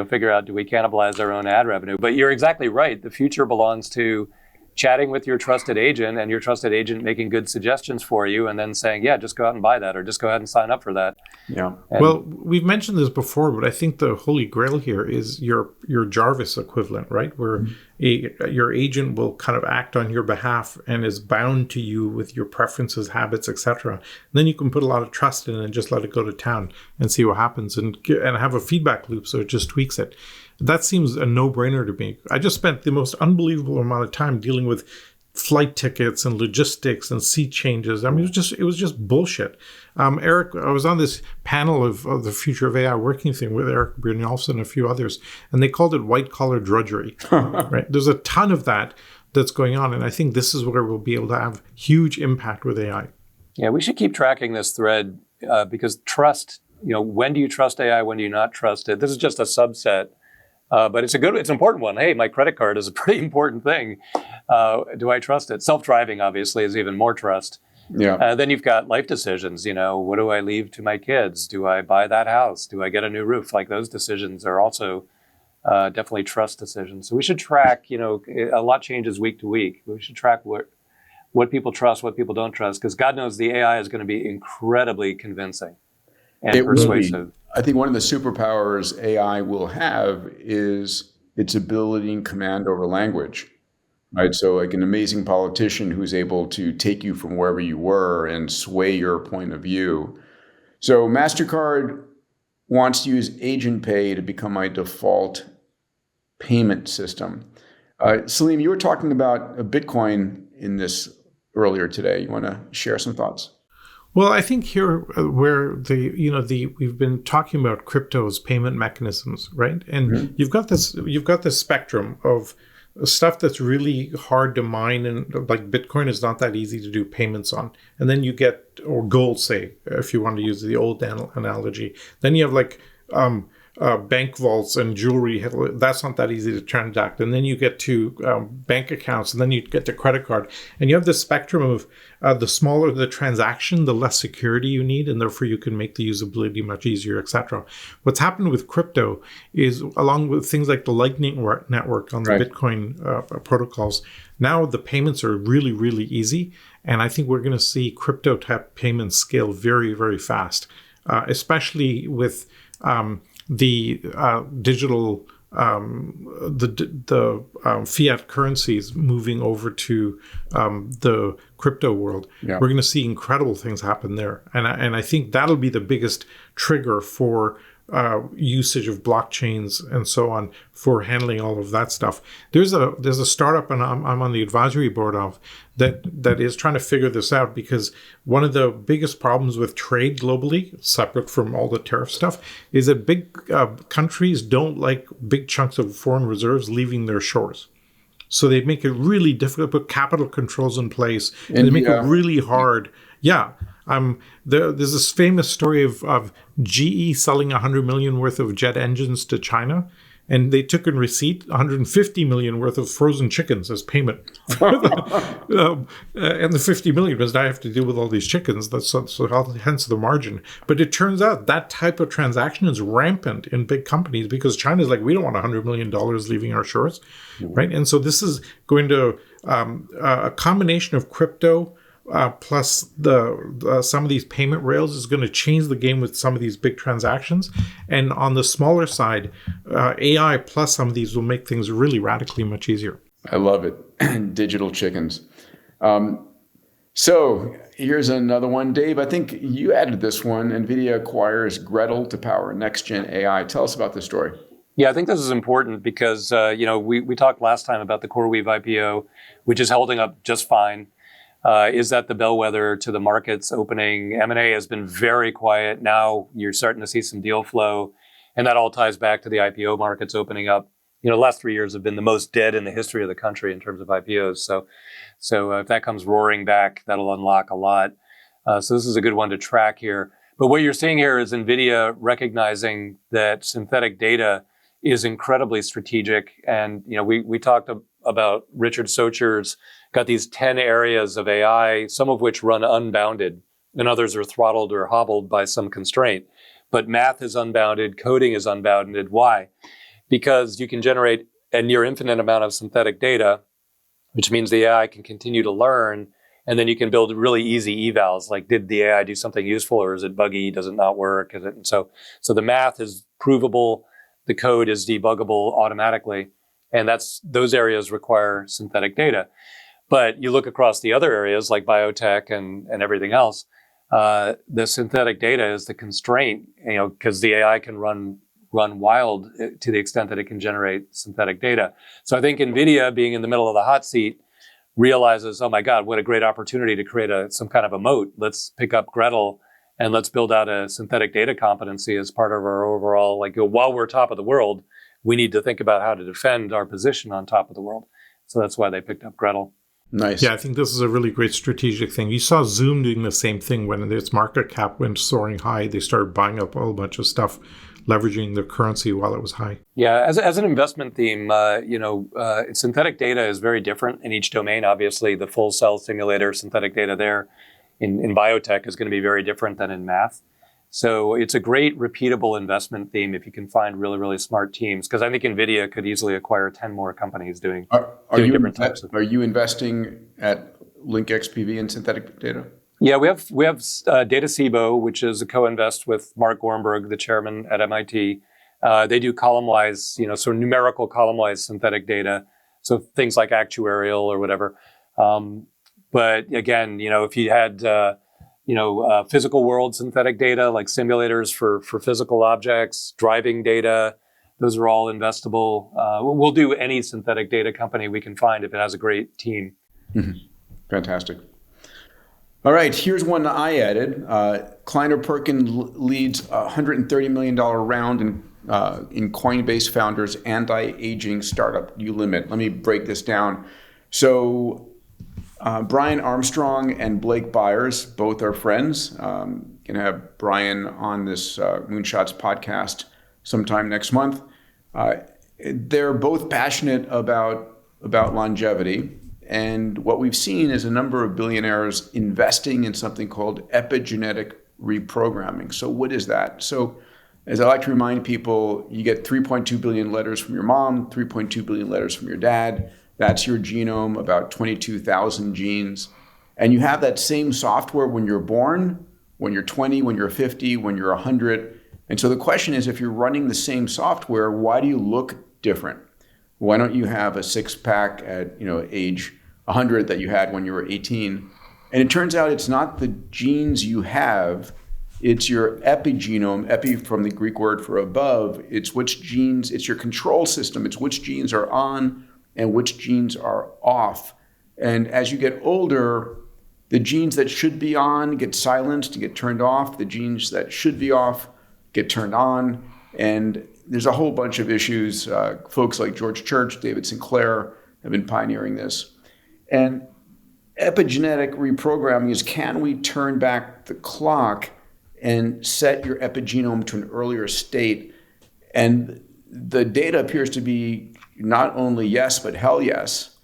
B: figure out, do we cannibalize our own ad revenue? But you're exactly right. The future belongs to chatting with your trusted agent, and your trusted agent making good suggestions for you, and then saying, yeah, just go out and buy that, or just go ahead and sign up for that.
A: Yeah.
C: Well, we've mentioned this before, but I think the holy grail here is your Jarvis equivalent, right? Where your agent will kind of act on your behalf and is bound to you with your preferences, habits, etc. Then you can put a lot of trust in it and just let it go to town and see what happens, and have a feedback loop so it just tweaks it. That seems a no-brainer to me. I just spent the most unbelievable amount of time dealing with flight tickets and logistics and seat changes. I mean, it was just bullshit. Eric, I was on this panel of the Future of AI Working thing with Eric Brynjolfsson and a few others, and they called it white-collar drudgery. Right? There's a ton of that's going on, and I think this is where we'll be able to have huge impact with AI.
B: Yeah, we should keep tracking this thread because trust, when do you trust AI, when do you not trust it? This is just a subset. But it's an important one. Hey, my credit card is a pretty important thing. Do I trust it? Self-driving, obviously, is even more trust.
A: Yeah.
B: Then you've got life decisions. What do I leave to my kids? Do I buy that house? Do I get a new roof? Like, those decisions are also definitely trust decisions. So we should track, a lot changes week to week. We should track what people trust, what people don't trust, because God knows the AI is going to be incredibly convincing and persuasive.
A: I think one of the superpowers AI will have is its ability and command over language, right? So like an amazing politician who's able to take you from wherever you were and sway your point of view. So MasterCard wants to use Agent Pay to become my default payment system. Salim, you were talking about Bitcoin in this earlier today. You want to share some thoughts?
C: Well, I think here where we've been talking about crypto's payment mechanisms, right? And you've got this spectrum of stuff that's really hard to mine, and like Bitcoin is not that easy to do payments on. And then you get, or gold, say, if you want to use the old analogy, then you have like bank vaults and jewelry. That's not that easy to transact. And then you get to bank accounts, and then you get to credit card. And you have this spectrum of the smaller the transaction, the less security you need, and therefore you can make the usability much easier, etc. What's happened with crypto is, along with things like the Lightning Network on the Bitcoin protocols, now the payments are really, really easy. And I think we're going to see crypto type payments scale very, very fast, especially with the digital, the fiat currencies moving over to the crypto world. Yeah. We're going to see incredible things happen there, and I think that'll be the biggest trigger for usage of blockchains and so on for handling all of that stuff. There's a startup, and I'm on the advisory board of that is trying to figure this out, because one of the biggest problems with trade globally, separate from all the tariff stuff, is that big countries don't like big chunks of foreign reserves leaving their shores. So they make it really difficult to put capital controls in place, and they make it really hard. Yeah. There's this famous story of GE selling 100 million worth of jet engines to China, and they took in receipt 150 million worth of frozen chickens as payment. And the 50 million was, I have to deal with all these chickens. Hence the margin. But it turns out that type of transaction is rampant in big companies, because China's like, we don't want $100 million leaving our shores, right? And so this is going to a combination of crypto plus some of these payment rails is going to change the game with some of these big transactions. And on the smaller side, AI plus some of these will make things really radically much easier.
A: I love it. Digital chickens. So here's another one. Dave, I think you added this one. NVIDIA acquires Gretel to power next-gen AI. Tell us about this story.
B: Yeah, I think this is important because, we talked last time about the CoreWeave IPO, which is holding up just fine. Is that the bellwether to the markets opening? M&A has been very quiet. Now you're starting to see some deal flow, and that all ties back to the IPO markets opening up. The last 3 years have been the most dead in the history of the country in terms of IPOs. So if that comes roaring back, that'll unlock a lot. So this is a good one to track here. But what you're seeing here is NVIDIA recognizing that synthetic data is incredibly strategic. And we talked about Richard Socher's got these 10 areas of AI, some of which run unbounded, and others are throttled or hobbled by some constraint. But math is unbounded, coding is unbounded. Why? Because you can generate a near infinite amount of synthetic data, which means the AI can continue to learn, and then you can build really easy evals, like did the AI do something useful, or is it buggy, does it not work? So the math is provable, the code is debuggable automatically, and those areas require synthetic data. But you look across the other areas like biotech and everything else, the synthetic data is the constraint, because the AI can run wild to the extent that it can generate synthetic data. So I think NVIDIA, being in the middle of the hot seat, realizes, oh my God, what a great opportunity to create some kind of a moat. Let's pick up Gretel and let's build out a synthetic data competency as part of our overall, while we're top of the world, we need to think about how to defend our position on top of the world. So that's why they picked up Gretel.
A: Nice.
C: Yeah, I think this is a really great strategic thing. You saw Zoom doing the same thing when its market cap went soaring high. They started buying up a whole bunch of stuff, leveraging their currency while it was high.
B: Yeah, as an investment theme, synthetic data is very different in each domain. Obviously, the full cell simulator synthetic data there in biotech is going to be very different than in math. So it's a great repeatable investment theme if you can find really, really smart teams. Because I think NVIDIA could easily acquire 10 more companies doing different types of.
A: Are you investing at LinkXPV in synthetic data?
B: Yeah, we have Datacebo, which is a co-invest with Mark Gormberg, the chairman at MIT. They do column-wise, sort of numerical column-wise synthetic data, so things like actuarial or whatever. But again, if you had physical world synthetic data like simulators for physical objects, driving data, those are all investable. We'll do any synthetic data company we can find if it has a great team.
A: Mm-hmm. Fantastic. All right, here's one I added. Kleiner Perkin leads a $130 million round in Coinbase founders anti-aging startup Ulimit. Let me break this down. So Brian Armstrong and Blake Byers, both are friends. Going to have Brian on this Moonshots podcast sometime next month. They're both passionate about longevity. And what we've seen is a number of billionaires investing in something called epigenetic reprogramming. So what is that? So as I like to remind people, you get 3.2 billion letters from your mom, 3.2 billion letters from your dad. That's your genome, about 22,000 genes. And you have that same software when you're born, when you're 20, when you're 50, when you're 100. And so the question is, if you're running the same software, why do you look different? Why don't you have a six-pack at age 100 that you had when you were 18? And it turns out it's not the genes you have, it's your epigenome, epi from the Greek word for above. It's which genes, it's your control system. It's which genes are on and which genes are off. And as you get older, the genes that should be on get silenced and get turned off. The genes that should be off get turned on. And there's a whole bunch of issues. Folks like George Church, David Sinclair have been pioneering this. And epigenetic reprogramming is, can we turn back the clock and set your epigenome to an earlier state? And the data appears to be not only yes, but hell yes.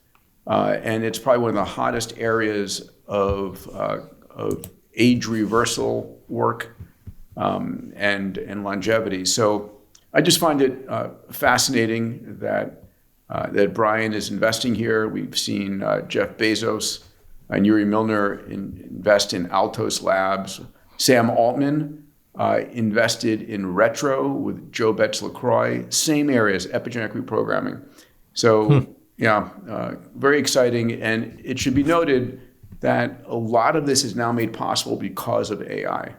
A: And it's probably one of the hottest areas of age reversal work and longevity. So I just find it fascinating that Brian is investing here. We've seen Jeff Bezos and Yuri Milner invest in Altos Labs. Sam Altman invested in Retro with Joe Betts-LaCroix. Same areas, epigenetic reprogramming. So very exciting. And it should be noted that a lot of this is now made possible because of AI.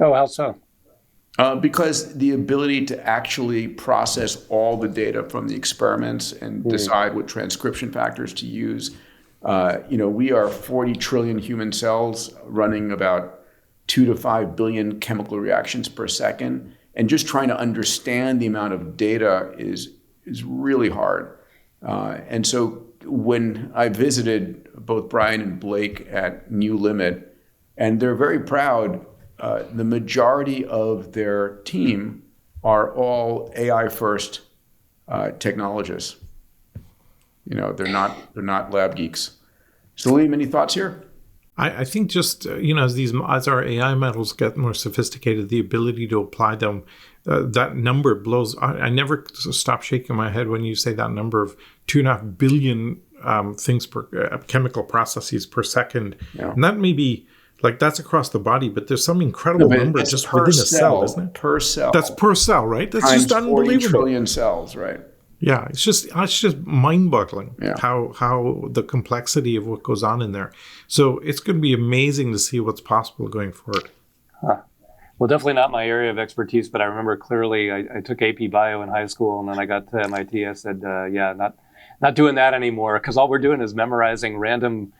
B: Oh, how so?
A: Because the ability to actually process all the data from the experiments and decide what transcription factors to use, We are 40 trillion human cells running about 2 to 5 billion chemical reactions per second. And just trying to understand the amount of data is really hard. And so when I visited both Brian and Blake at New Limit, and they're very proud, the majority of their team are all AI first technologists. They're not lab geeks. Salim, any thoughts here?
C: I think just as our AI models get more sophisticated, the ability to apply them, that number blows. I never stop shaking my head when you say that number of 2.5 billion things per chemical processes per second, and that may be like that's across the body, but there's some incredible number just within a cell, isn't it?
A: Per cell.
C: That's per cell, right? That's
A: times
C: just unbelievable.
A: 40 trillion cells, right?
C: Yeah, it's just mind-boggling
A: Yeah.
C: how the complexity of what goes on in there. So it's going to be amazing to see what's possible going forward.
B: Well, definitely not my area of expertise, but I remember clearly I took AP Bio in high school, and then I got to MIT. I said, not doing that anymore, because all we're doing is memorizing random,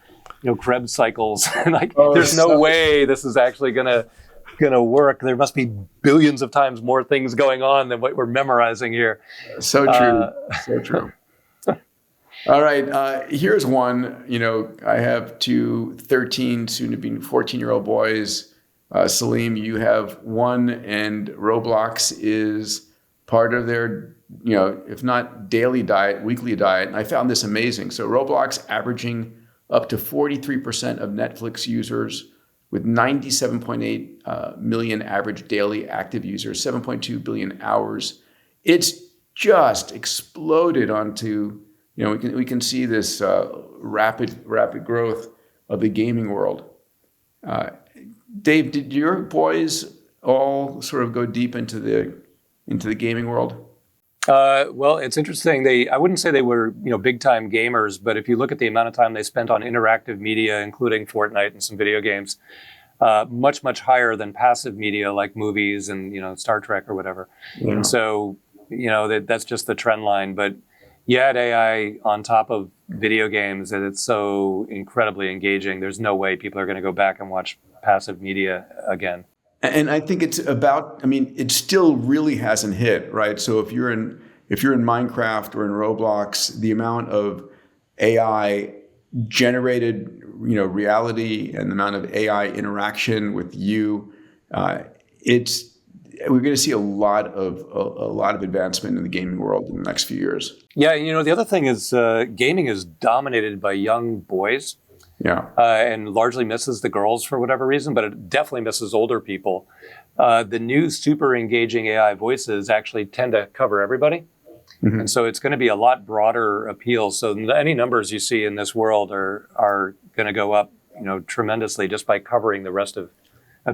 B: Krebs cycles. There's no way this is actually gonna work. There must be billions of times more things going on than what we're memorizing here.
A: So true. So true. All right. Here's one. I have two 13, soon to be 14-year-old boys. Salim, you have one, and Roblox is part of their, if not daily diet, weekly diet. And I found this amazing. So Roblox averaging up to 43% of Netflix users, with 97.8 million average daily active users, 7.2 billion hours. It's just exploded onto, we can see this rapid growth of the gaming world. Dave, did your boys all sort of go deep into the gaming world?
B: Well, it's interesting. I wouldn't say they were, big time gamers, but if you look at the amount of time they spent on interactive media, including Fortnite and some video games, much, much higher than passive media like movies and, Star Trek or whatever. Yeah. And so, that's just the trend line. But you add AI on top of video games, and it's so incredibly engaging. There's no way people are going to go back and watch passive media again.
A: And I think it still really hasn't hit, right? So if you're in Minecraft or in Roblox, the amount of AI generated, reality and the amount of AI interaction with you, we're going to see a lot of advancement in the gaming world in the next few years.
B: Yeah, the other thing is gaming is dominated by young boys.
A: Yeah,
B: and largely misses the girls for whatever reason, but it definitely misses older people. The new super engaging AI voices actually tend to cover everybody. Mm-hmm. And so it's going to be a lot broader appeal. So any numbers you see in this world are going to go up, tremendously just by covering the rest of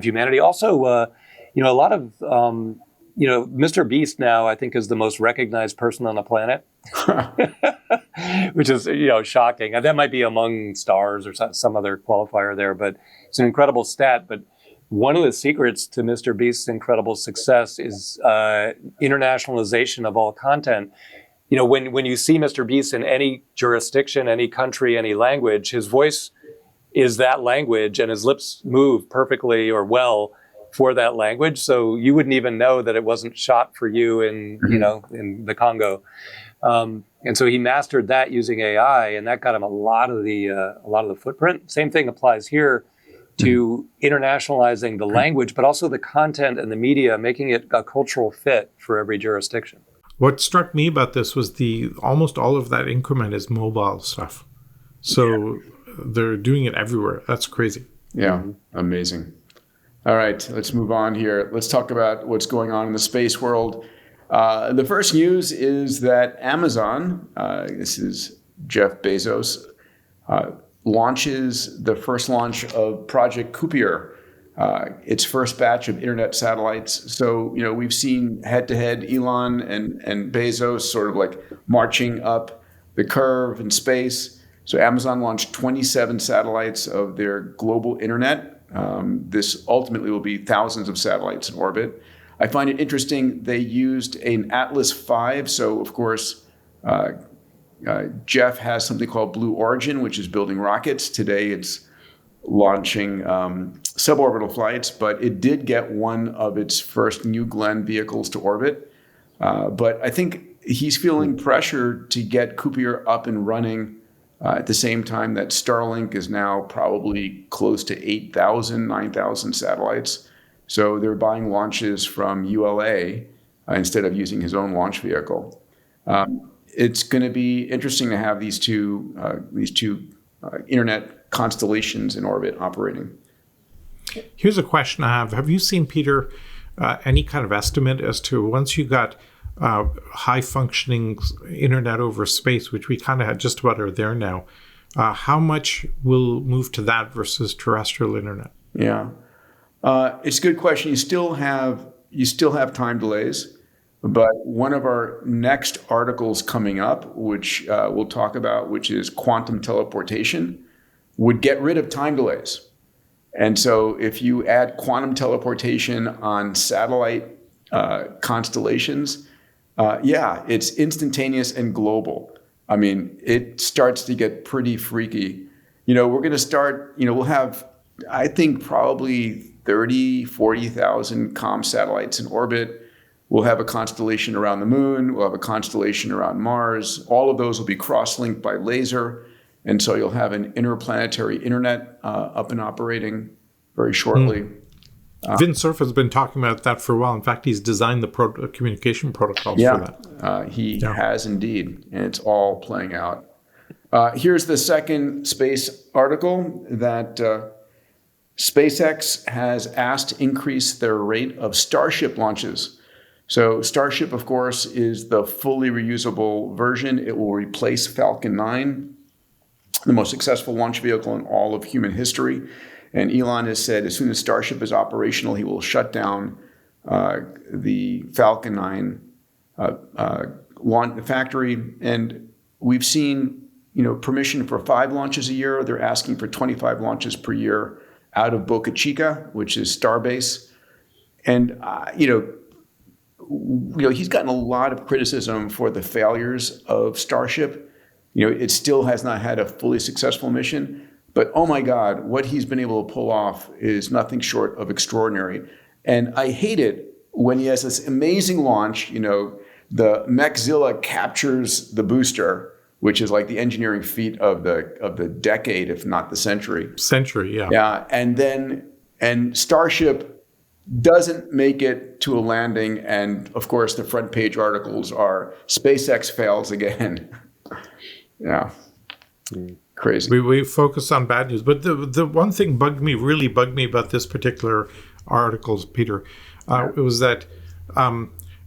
B: humanity. Also, a lot of, Mr. Beast now, I think, is the most recognized person on the planet, which is, shocking. And that might be among stars or some other qualifier there, but it's an incredible stat. But one of the secrets to Mr. Beast's incredible success is internationalization of all content. When you see Mr. Beast in any jurisdiction, any country, any language, his voice is that language and his lips move perfectly or well for that language. So you wouldn't even know that it wasn't shot for you in, in the Congo. And so he mastered that using AI, and that got him a lot of the footprint. Same thing applies here to internationalizing the language, but also the content and the media, making it a cultural fit for every jurisdiction.
C: What struck me about this was almost all of that increment is mobile stuff. So they're doing it everywhere. That's crazy.
A: Yeah, amazing. All right, let's move on here. Let's talk about what's going on in the space world. The first news is that Amazon, this is Jeff Bezos, launches the first launch of Project Kuiper, its first batch of internet satellites. So, we've seen head-to-head Elon and Bezos sort of like marching up the curve in space. So Amazon launched 27 satellites of their global internet. This ultimately will be thousands of satellites in orbit. I find it interesting they used an Atlas V. So, of course, Jeff has something called Blue Origin, which is building rockets. Today it's launching suborbital flights, but it did get one of its first New Glenn vehicles to orbit. But I think he's feeling pressure to get Kuiper up and running at the same time that Starlink is now probably close to 8,000, 9,000 satellites. So they're buying launches from ULA instead of using his own launch vehicle. It's going to be interesting to have these two internet constellations in orbit operating.
C: Here's a question I have. Have you seen, Peter, any kind of estimate as to once you got high functioning internet over space, which we kind of had just about are there now, how much will move to that versus terrestrial internet?
A: Yeah, it's a good question. You still have time delays, but one of our next articles coming up, which we'll talk about, which is quantum teleportation, would get rid of time delays. And so if you add quantum teleportation on satellite constellations, it's instantaneous and global. I mean, it starts to get pretty freaky. We're going to start, we'll have, I think, probably 30, 40,000 comm satellites in orbit. We'll have a constellation around the moon. We'll have a constellation around Mars. All of those will be cross-linked by laser. And so you'll have an interplanetary internet up and operating very shortly.
C: Vint Cerf has been talking about that for a while. In fact, he's designed the communication protocols for that.
A: He has indeed, and it's all playing out. Here's the second space article that SpaceX has asked to increase their rate of Starship launches. So Starship, of course, is the fully reusable version. It will replace Falcon 9, the most successful launch vehicle in all of human history. And Elon has said as soon as Starship is operational, he will shut down the Falcon 9 launch factory. And we've seen, permission for 5 launches a year. They're asking for 25 launches per year out of Boca Chica, which is Starbase. And, he's gotten a lot of criticism for the failures of Starship. It still has not had a fully successful mission. But oh my God, what he's been able to pull off is nothing short of extraordinary. And I hate it when he has this amazing launch, the Mechzilla captures the booster, which is like the engineering feat of the decade, if not the century.
C: Yeah.
A: Yeah. And Starship doesn't make it to a landing. And of course, the front page articles are SpaceX fails again. Yeah. Crazy.
C: We focus on bad news. But the one thing really bugged me about this particular article, Peter, it was that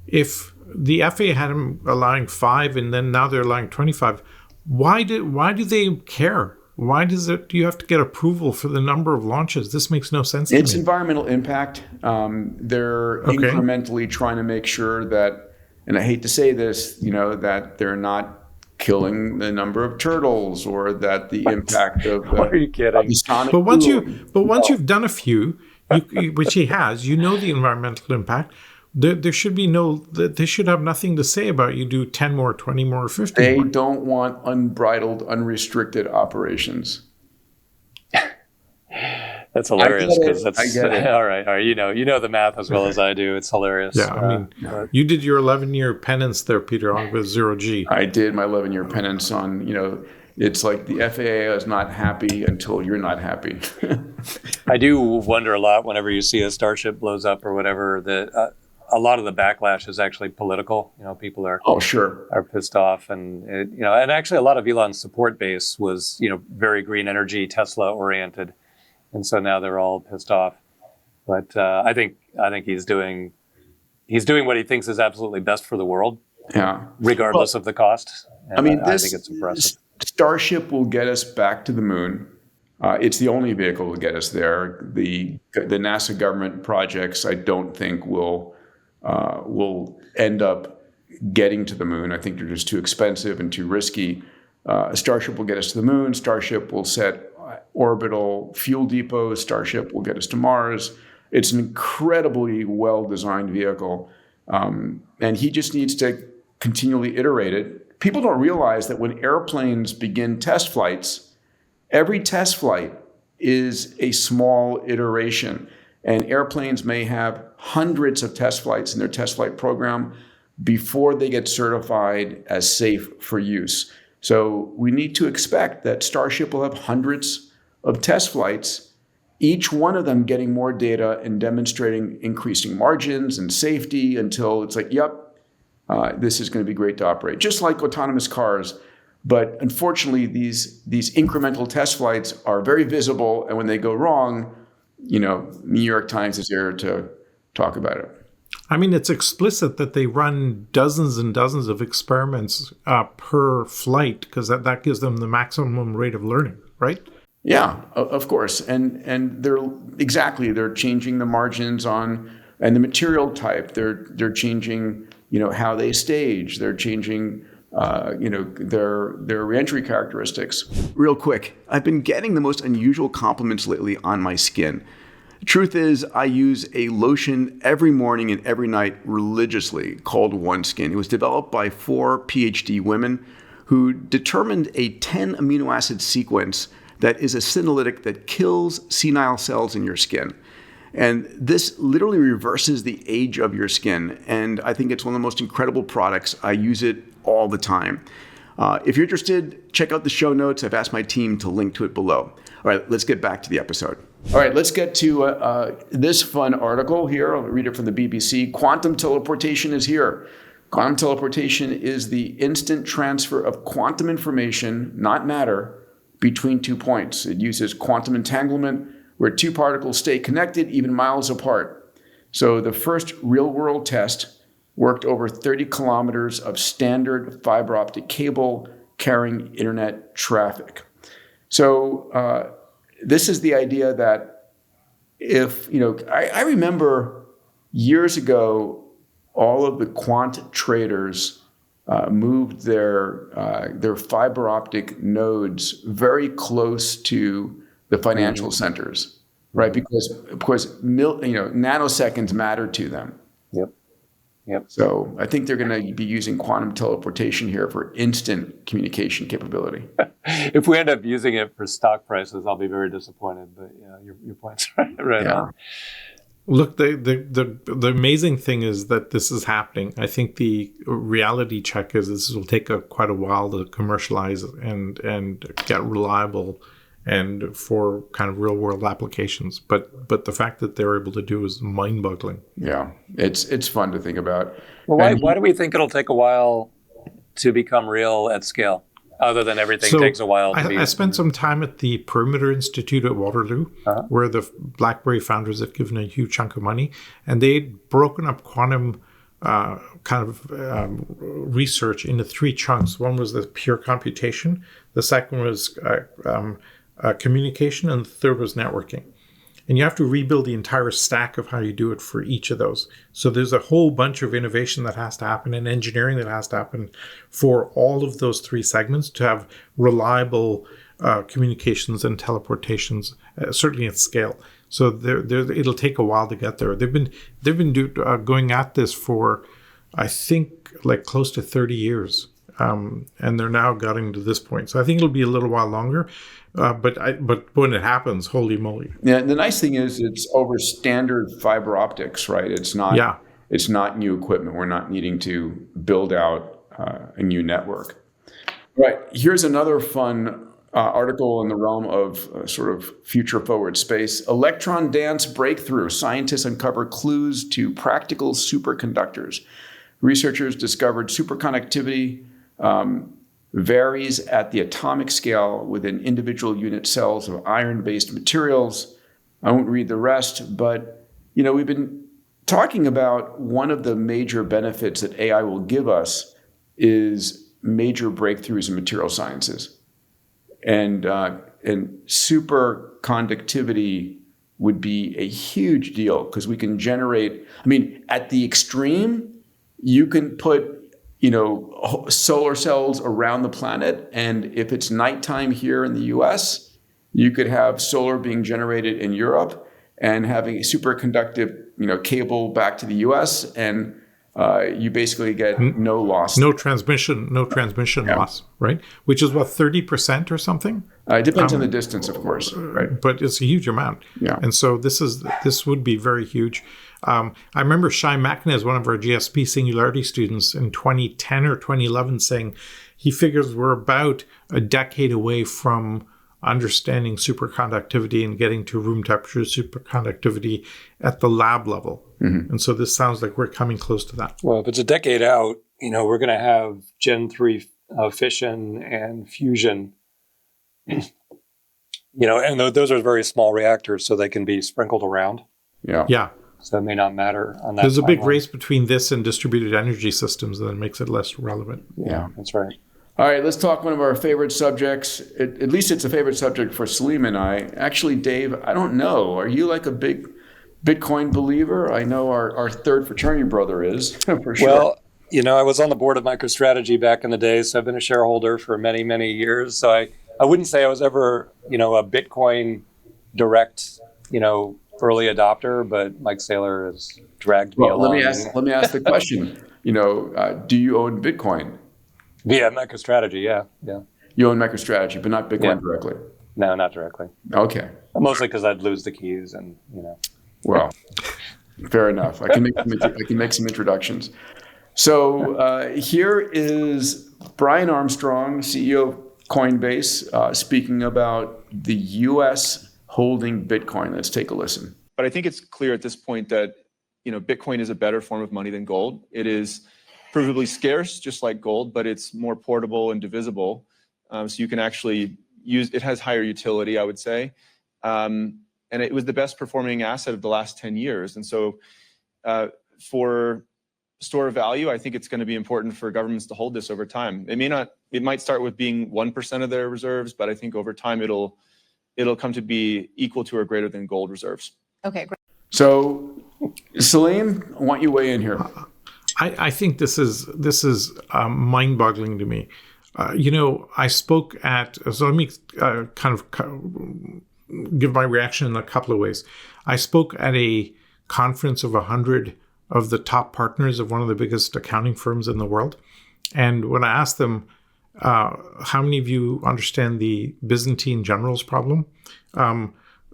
C: if the FAA had them allowing 5 and then now they're allowing 25, why do they care? Why do you have to get approval for the number of launches? This makes no sense to me.
A: It's environmental impact. They're incrementally trying to make sure that, and I hate to say this, that they're not killing the number of turtles or that the impact of
B: are you kidding?
C: But once you've done a few, which he has, the environmental impact. There should be they should have nothing to say about you do 10 more, 20 more, 50
A: They
C: more.
A: don't want unbridled, unrestricted operations.
B: That's hilarious because
A: I
B: that's
A: get it.
B: all right. You know the math as well as I do. It's hilarious.
C: Yeah, you did your 11-year penance there, Peter, on with 0G.
A: I did my 11-year penance on, it's like the FAA is not happy until you're not happy.
B: I do wonder a lot whenever you see a Starship blows up or whatever that a lot of the backlash is actually political. People are are pissed off, and and actually a lot of Elon's support base was very green energy, Tesla oriented, and so now they're all pissed off. But I think he's doing what he thinks is absolutely best for the world, regardless of the cost. And I think it's impressive.
A: Starship will get us back to the moon. It's the only vehicle to get us there. The NASA government projects, I don't think will end up getting to the moon. I think they're just too expensive and too risky. Starship will get us to the moon. Starship will set orbital fuel depots. Starship will get us to Mars. It's an incredibly well-designed vehicle. And he just needs to continually iterate it. people don't realize that when airplanes begin test flights, every test flight is a small iteration. And airplanes may have hundreds of test flights in their test flight program before they get certified as safe for use. So we need to expect that Starship will have hundreds of test flights, each one of them getting more data and demonstrating increasing margins and safety until it's like, yep, this is going to be great to operate, just like autonomous cars. But unfortunately, these incremental test flights are very visible, and when they go wrong, New York Times is there to talk about it.
C: I mean, it's explicit that they run dozens and dozens of experiments per flight because that gives them the maximum rate of learning, right?
A: Yeah, of course. And they're changing the margins on and the material type. They're changing, how they stage. They're changing their reentry characteristics. Real quick, I've been getting the most unusual compliments lately on my skin. The truth is, I use a lotion every morning and every night religiously called OneSkin. It was developed by 4 PhD women who determined a 10 amino acid sequence that is a senolytic that kills senile cells in your skin. And this literally reverses the age of your skin. And I think it's one of the most incredible products. I use it all the time. If you're interested, check out the show notes. I've asked my team to link to it below. All right, let's get back to the episode. All right, let's get to this fun article here. I'll read it from the BBC. Quantum teleportation is here. Quantum teleportation is the instant transfer of quantum information, not matter, between 2 points. It uses quantum entanglement, where 2 particles stay connected even miles apart. So the first real-world test worked over 30 kilometers of standard fiber optic cable carrying internet traffic. So this is the idea that if, I remember years ago, all of the quant traders moved their fiber optic nodes very close to the financial centers, right? Because of course, nanoseconds matter to them.
B: Yep.
A: So I think they're going to be using quantum teleportation here for instant communication capability.
B: If we end up using it for stock prices, I'll be very disappointed. But yeah, your point's right on.
C: Look, the amazing thing is that this is happening. I think the reality check is this will take quite a while to commercialize and get reliable and for kind of real world applications. But the fact that they're able to do is mind boggling.
A: Yeah, it's fun to think about.
B: Well, why do we think it'll take a while to become real at scale? Other than everything takes a while to be.
C: I spent some time at the Perimeter Institute at Waterloo, where the BlackBerry founders have given a huge chunk of money, and they'd broken up quantum research into 3 chunks. One was the pure computation, the second was communication, and the third was networking. And you have to rebuild the entire stack of how you do it for each of those. So there's a whole bunch of innovation that has to happen and engineering that has to happen for all of those 3 segments to have reliable communications and teleportations, certainly at scale. So it'll take a while to get there. They've been going at this for, I think, like close to 30 years. And they're now getting to this point. So I think it'll be a little while longer. But when it happens, holy moly!
A: Yeah, the nice thing is it's over standard fiber optics, right? It's not new equipment. We're not needing to build out a new network. Right. Here's another fun article in the realm of sort of future forward space. Electron dance breakthrough. Scientists uncover clues to practical superconductors. Researchers discovered superconductivity varies at the atomic scale within individual unit cells of iron-based materials. I won't read the rest, but we've been talking about one of the major benefits that AI will give us is major breakthroughs in material sciences. And superconductivity would be a huge deal because we can generate, at the extreme, you can put solar cells around the planet. And if it's nighttime here in the US, you could have solar being generated in Europe and having a superconductive, cable back to the US. And you basically get no loss.
C: No transmission loss, right? Which is what, 30% or something?
A: It depends on the distance, of course, right?
C: But it's a huge amount.
A: Yeah.
C: And so this would be very huge. I remember Shai Maknes, one of our GSP Singularity students in 2010 or 2011, saying he figures we're about a decade away from understanding superconductivity and getting to room temperature superconductivity at the lab level. Mm-hmm. And so this sounds like we're coming close to that.
B: Well, if it's a decade out, we're going to have Gen 3 fission and fusion, and those are very small reactors, so they can be sprinkled around.
C: Yeah.
B: So it may not matter on that.
C: There's a big race between this and distributed energy systems, and that makes it less relevant.
B: Yeah, that's right.
A: All right, let's talk one of our favorite subjects. At least it's a favorite subject for Salim and I. Actually, Dave, I don't know. Are you like a big Bitcoin believer? I know our third fraternity brother is, for sure.
B: Well, I was on the board of MicroStrategy back in the day, so I've been a shareholder for many, many years. So I wouldn't say I was ever, a Bitcoin direct, early adopter, but Mike Saylor has dragged me along.
A: Let me ask the question. Do you own Bitcoin?
B: Via MicroStrategy, yeah.
A: You own MicroStrategy, but not Bitcoin directly?
B: No, not directly.
A: Okay.
B: Mostly because I'd lose the keys and,
A: Well, fair enough. I can make some introductions. So here is Brian Armstrong, CEO of Coinbase, speaking about the U.S. holding Bitcoin. Let's take a listen.
G: But I think it's clear at this point that Bitcoin is a better form of money than gold. It is provably scarce, just like gold, but it's more portable and divisible. So you can actually use it. Has higher utility, I would say, and it was the best performing asset of the last 10 years. And so, for store of value, I think it's going to be important for governments to hold this over time. It might start with being 1% of their reserves, but I think over time it'll come to be equal to or greater than gold reserves.
H: Okay, great.
A: So, Salim, I want you to weigh in here.
C: I think this is mind-boggling to me. I spoke at. So let me kind of give my reaction in a couple of ways. I spoke at a conference of 100 of the top partners of one of the biggest accounting firms in the world, and when I asked them, how many of you understand the Byzantine generals problem?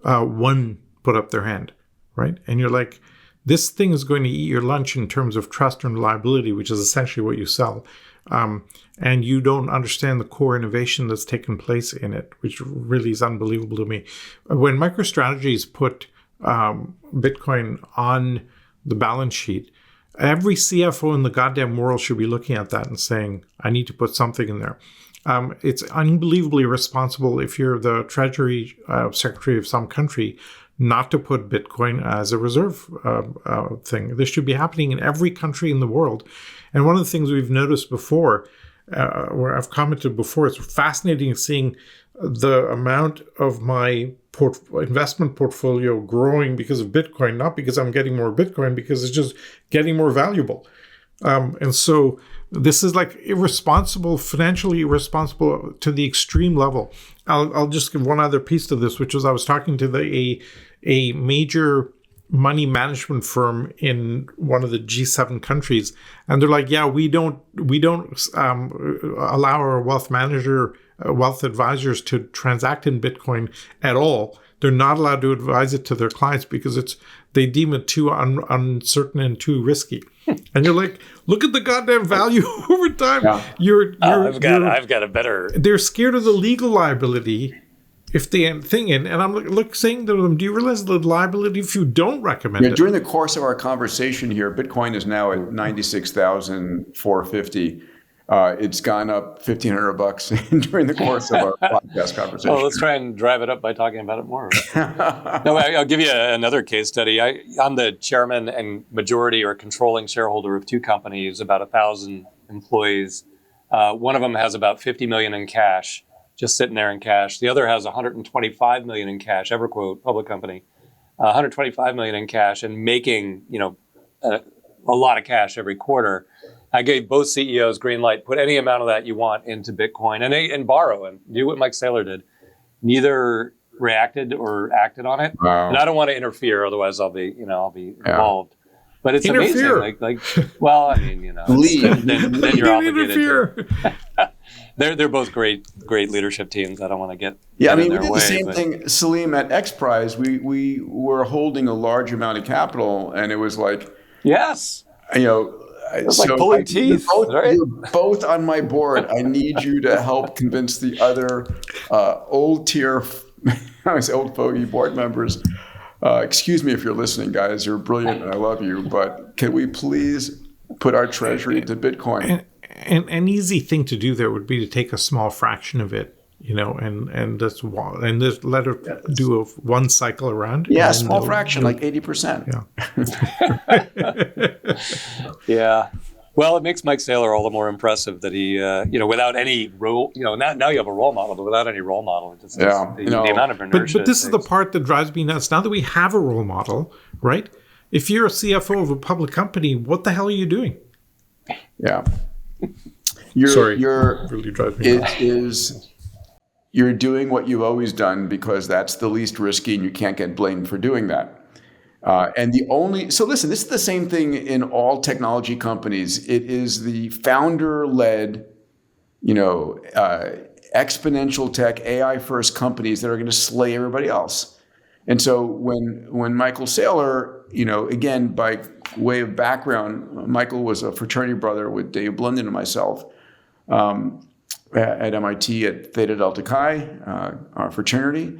C: One put up their hand, right? And you're like, this thing is going to eat your lunch in terms of trust and reliability, which is essentially what you sell. And you don't understand the core innovation that's taken place in it, which really is unbelievable to me. When MicroStrategy's put Bitcoin on the balance sheet, every CFO in the goddamn world should be looking at that and saying, I need to put something in there. It's unbelievably irresponsible if you're the Treasury Secretary of some country not to put Bitcoin as a reserve thing. This should be happening in every country in the world. And one of the things we've noticed before, where I've commented before, it's fascinating seeing the amount of my investment portfolio growing because of Bitcoin, not because I'm getting more Bitcoin, because it's just getting more valuable. And so this is like irresponsible, financially irresponsible to the extreme level. I'll just give one other piece to this, which was I was talking to a major money management firm in one of the G7 countries, and they're like, yeah, we don't allow our wealth advisors to transact in Bitcoin at all. They're not allowed to advise it to their clients because they deem it too uncertain and too risky. And you're like, look at the goddamn value over time. Yeah.
B: I've got a better.
C: They're scared of the legal liability if they thing in, and I'm saying to them, do you realize the liability if you don't recommend it?
A: During the course of our conversation here, Bitcoin is now at 96,450. It's gone up $1,500 during the course of our podcast conversation.
B: Well, let's try and drive it up by talking about it more. No, I'll give you another case study. I'm the chairman and majority or controlling shareholder of two companies, about 1,000 employees. One of them has about 50 million in cash, just sitting there in cash. The other has 125 million in cash. EverQuote, public company, 125 million in cash, and making a lot of cash every quarter. I gave both CEOs green light. Put any amount of that you want into Bitcoin and borrow and do what Mike Saylor did. Neither reacted or acted on it.
A: Wow.
B: And I don't want to interfere, otherwise I'll be involved. But it's
C: Interfere.
B: amazing. Well, I mean,
A: Leave.
B: then you're obligated
C: Interfere.
B: to. They're both great leadership teams. I don't want to get
A: Yeah, I mean,
B: in
A: we
B: their
A: did
B: way,
A: the same
B: but-
A: thing, Salim, at X Prize. We were holding a large amount of capital, and it was like,
B: Yes.
A: It's
B: like pulling teeth, right?
A: You're both on my board. I need you to help convince the other old tier, I say old fogey board members. Excuse me if you're listening, guys. You're brilliant, and I love you. But can we please put our treasury into Bitcoin?
C: And an easy thing to do there would be to take a small fraction of it, and just let her do one cycle around.
A: Yeah, small fraction, like 80%.
C: Yeah.
B: Yeah. Well, it makes Mike Saylor all the more impressive that he, without any role, now you have a role model, but without any role model, it's just the amount of inertia.
C: But this is the part that drives me nuts. Now that we have a role model, right? If you're a CFO of a public company, what the hell are you doing?
A: Yeah.
C: Really drives me nuts.
A: You're doing what you've always done because that's the least risky and you can't get blamed for doing that. So listen, this is the same thing in all technology companies. It is the founder-led, exponential tech, AI-first companies that are going to slay everybody else. And so when Michael Saylor, again, by way of background, Michael was a fraternity brother with Dave Blundin and myself at MIT at Theta Delta Chi, our fraternity.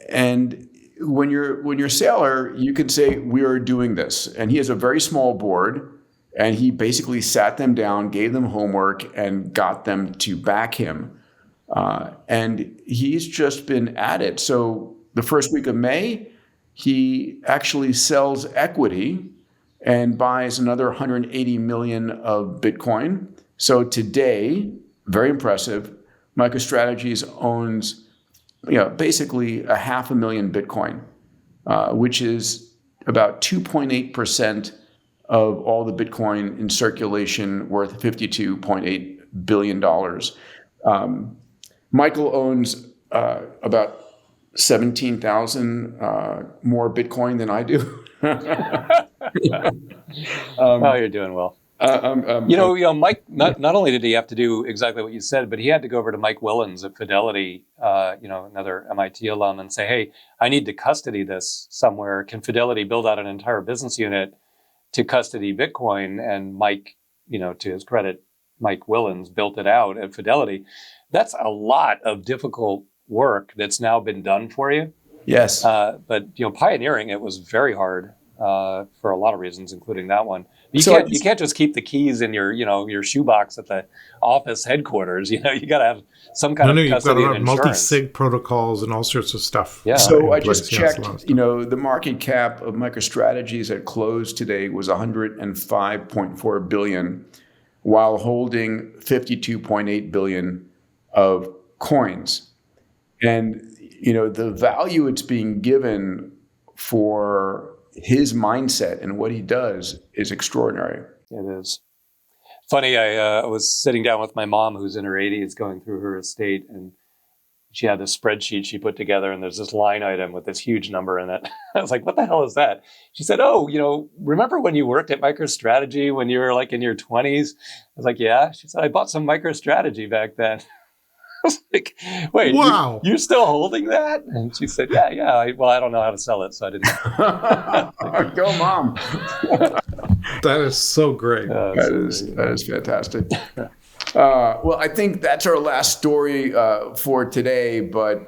A: And when you're Saylor, you can say, we are doing this. And he has a very small board, and he basically sat them down, gave them homework, and got them to back him. And he's just been at it. So the first week of May, he actually sells equity and buys another 180 million of Bitcoin. So today, very impressive, MicroStrategies owns basically 500,000 Bitcoin, which is about 2.8% of all the Bitcoin in circulation, worth $52.8 billion. Michael owns about 17,000 more Bitcoin than I do.
B: You're doing well. Mike, not only did he have to do exactly what you said, but he had to go over to Mike Willens at Fidelity, another MIT alum, and say, hey, I need to custody this somewhere. Can Fidelity build out an entire business unit to custody Bitcoin? And Mike, to his credit, Mike Willens built it out at Fidelity. That's a lot of difficult work that's now been done for you.
A: Yes.
B: But pioneering it was very hard for a lot of reasons, including that one. You can't just keep the keys in your shoebox at the office headquarters. You got to have some kind of custody and insurance.
C: You've got to have multi-sig protocols and all sorts of stuff.
B: Yeah.
A: So I just checked. The market cap of MicroStrategies at close today was 105.4 billion, while holding 52.8 billion of coins. And the value it's being given for his mindset and what he does is extraordinary.
B: It is. Funny, I was sitting down with my mom, who's in her 80s, going through her estate, and she had this spreadsheet she put together, and there's this line item with this huge number in it. I was like, what the hell is that? She said, remember when you worked at MicroStrategy when you were like in your 20s? I was like, yeah. She said, I bought some MicroStrategy back then. I was like, wait,
C: wow,
B: you're still holding that? And she said, yeah. I don't know how to sell it, so I didn't.
A: Go, Mom.
C: That is so great.
A: That is fantastic. Well, I think that's our last story for today, but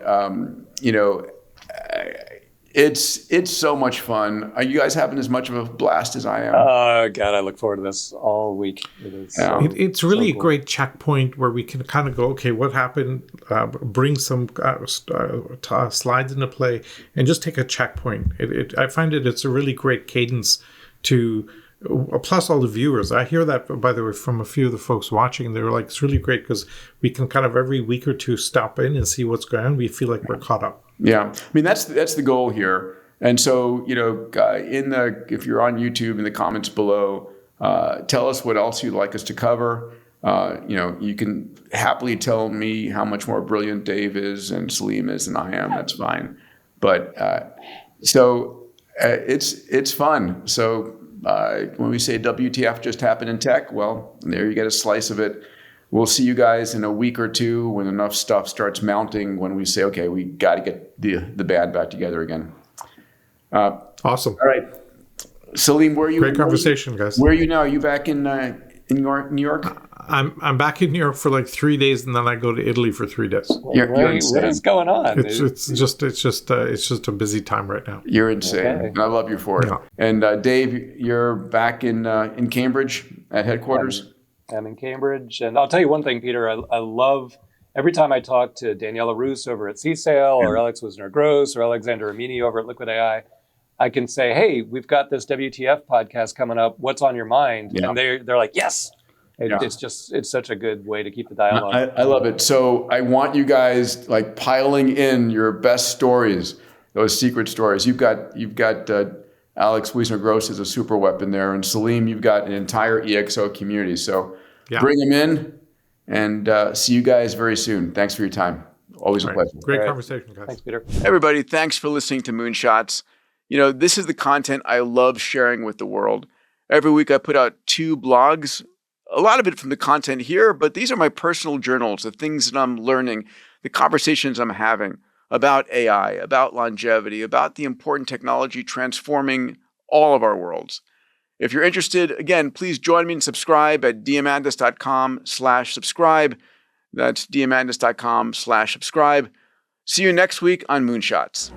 A: it's so much fun. Are you guys having as much of a blast as I am?
B: Oh, God, I look forward to this all week.
C: It's really a great checkpoint where we can kind of go, okay, what happened? Bring some slides into play and just take a checkpoint. I find it's a really great cadence to, plus all the viewers. I hear that, by the way, from a few of the folks watching. They were like, it's really great because we can kind of every week or two stop in and see what's going on. We feel like we're caught up.
A: Yeah, I mean that's the goal here. And so if you're on YouTube, in the comments below, tell us what else you'd like us to cover. You can happily tell me how much more brilliant Dave is and Salim is than I am. That's fine. But so It's fun. So when we say WTF just happened in tech, well, there you get a slice of it. We'll see you guys in a week or two when enough stuff starts mounting, when we say, okay, we got to get the band back together again.
C: Awesome.
A: All right. Salim, where are you?
C: Great conversation, guys.
A: Where are you now? Are you back in New York?
C: I'm back in New York for like 3 days, and then I go to Italy for 3 days.
A: You're insane.
B: What is going on?
C: It's just a busy time right now.
A: You're insane.
B: Okay.
A: And I love you for it.
C: Yeah.
A: And Dave, you're back in Cambridge at headquarters.
B: I'm in Cambridge, and I'll tell you one thing, Peter. I love every time I talk to Daniela Roos over at CSAIL, or Alex Wisner-Gross, or Alexander Amini over at Liquid AI. I can say, hey, we've got this WTF podcast coming up. What's on your mind?
A: Yeah.
B: And they're like, yes.
A: Yeah.
B: It's such a good way to keep the dialogue.
A: I love it. So I want you guys like piling in your best stories, those secret stories. You've got Alex Wisner-Gross as a super weapon there, and Salim, you've got an entire EXO community. So bring them in, and see you guys very soon. Thanks for your time. Always a pleasure.
C: Great conversation, guys.
B: Thanks, Peter.
A: Everybody, thanks for listening to Moonshots. You know, this is the content I love sharing with the world. Every week I put out 2 blogs, a lot of it from the content here, but these are my personal journals, the things that I'm learning, the conversations I'm having about AI, about longevity, about the important technology transforming all of our worlds. If you're interested, again, please join me and subscribe at diamandis.com/subscribe. That's diamandis.com/subscribe. See you next week on Moonshots.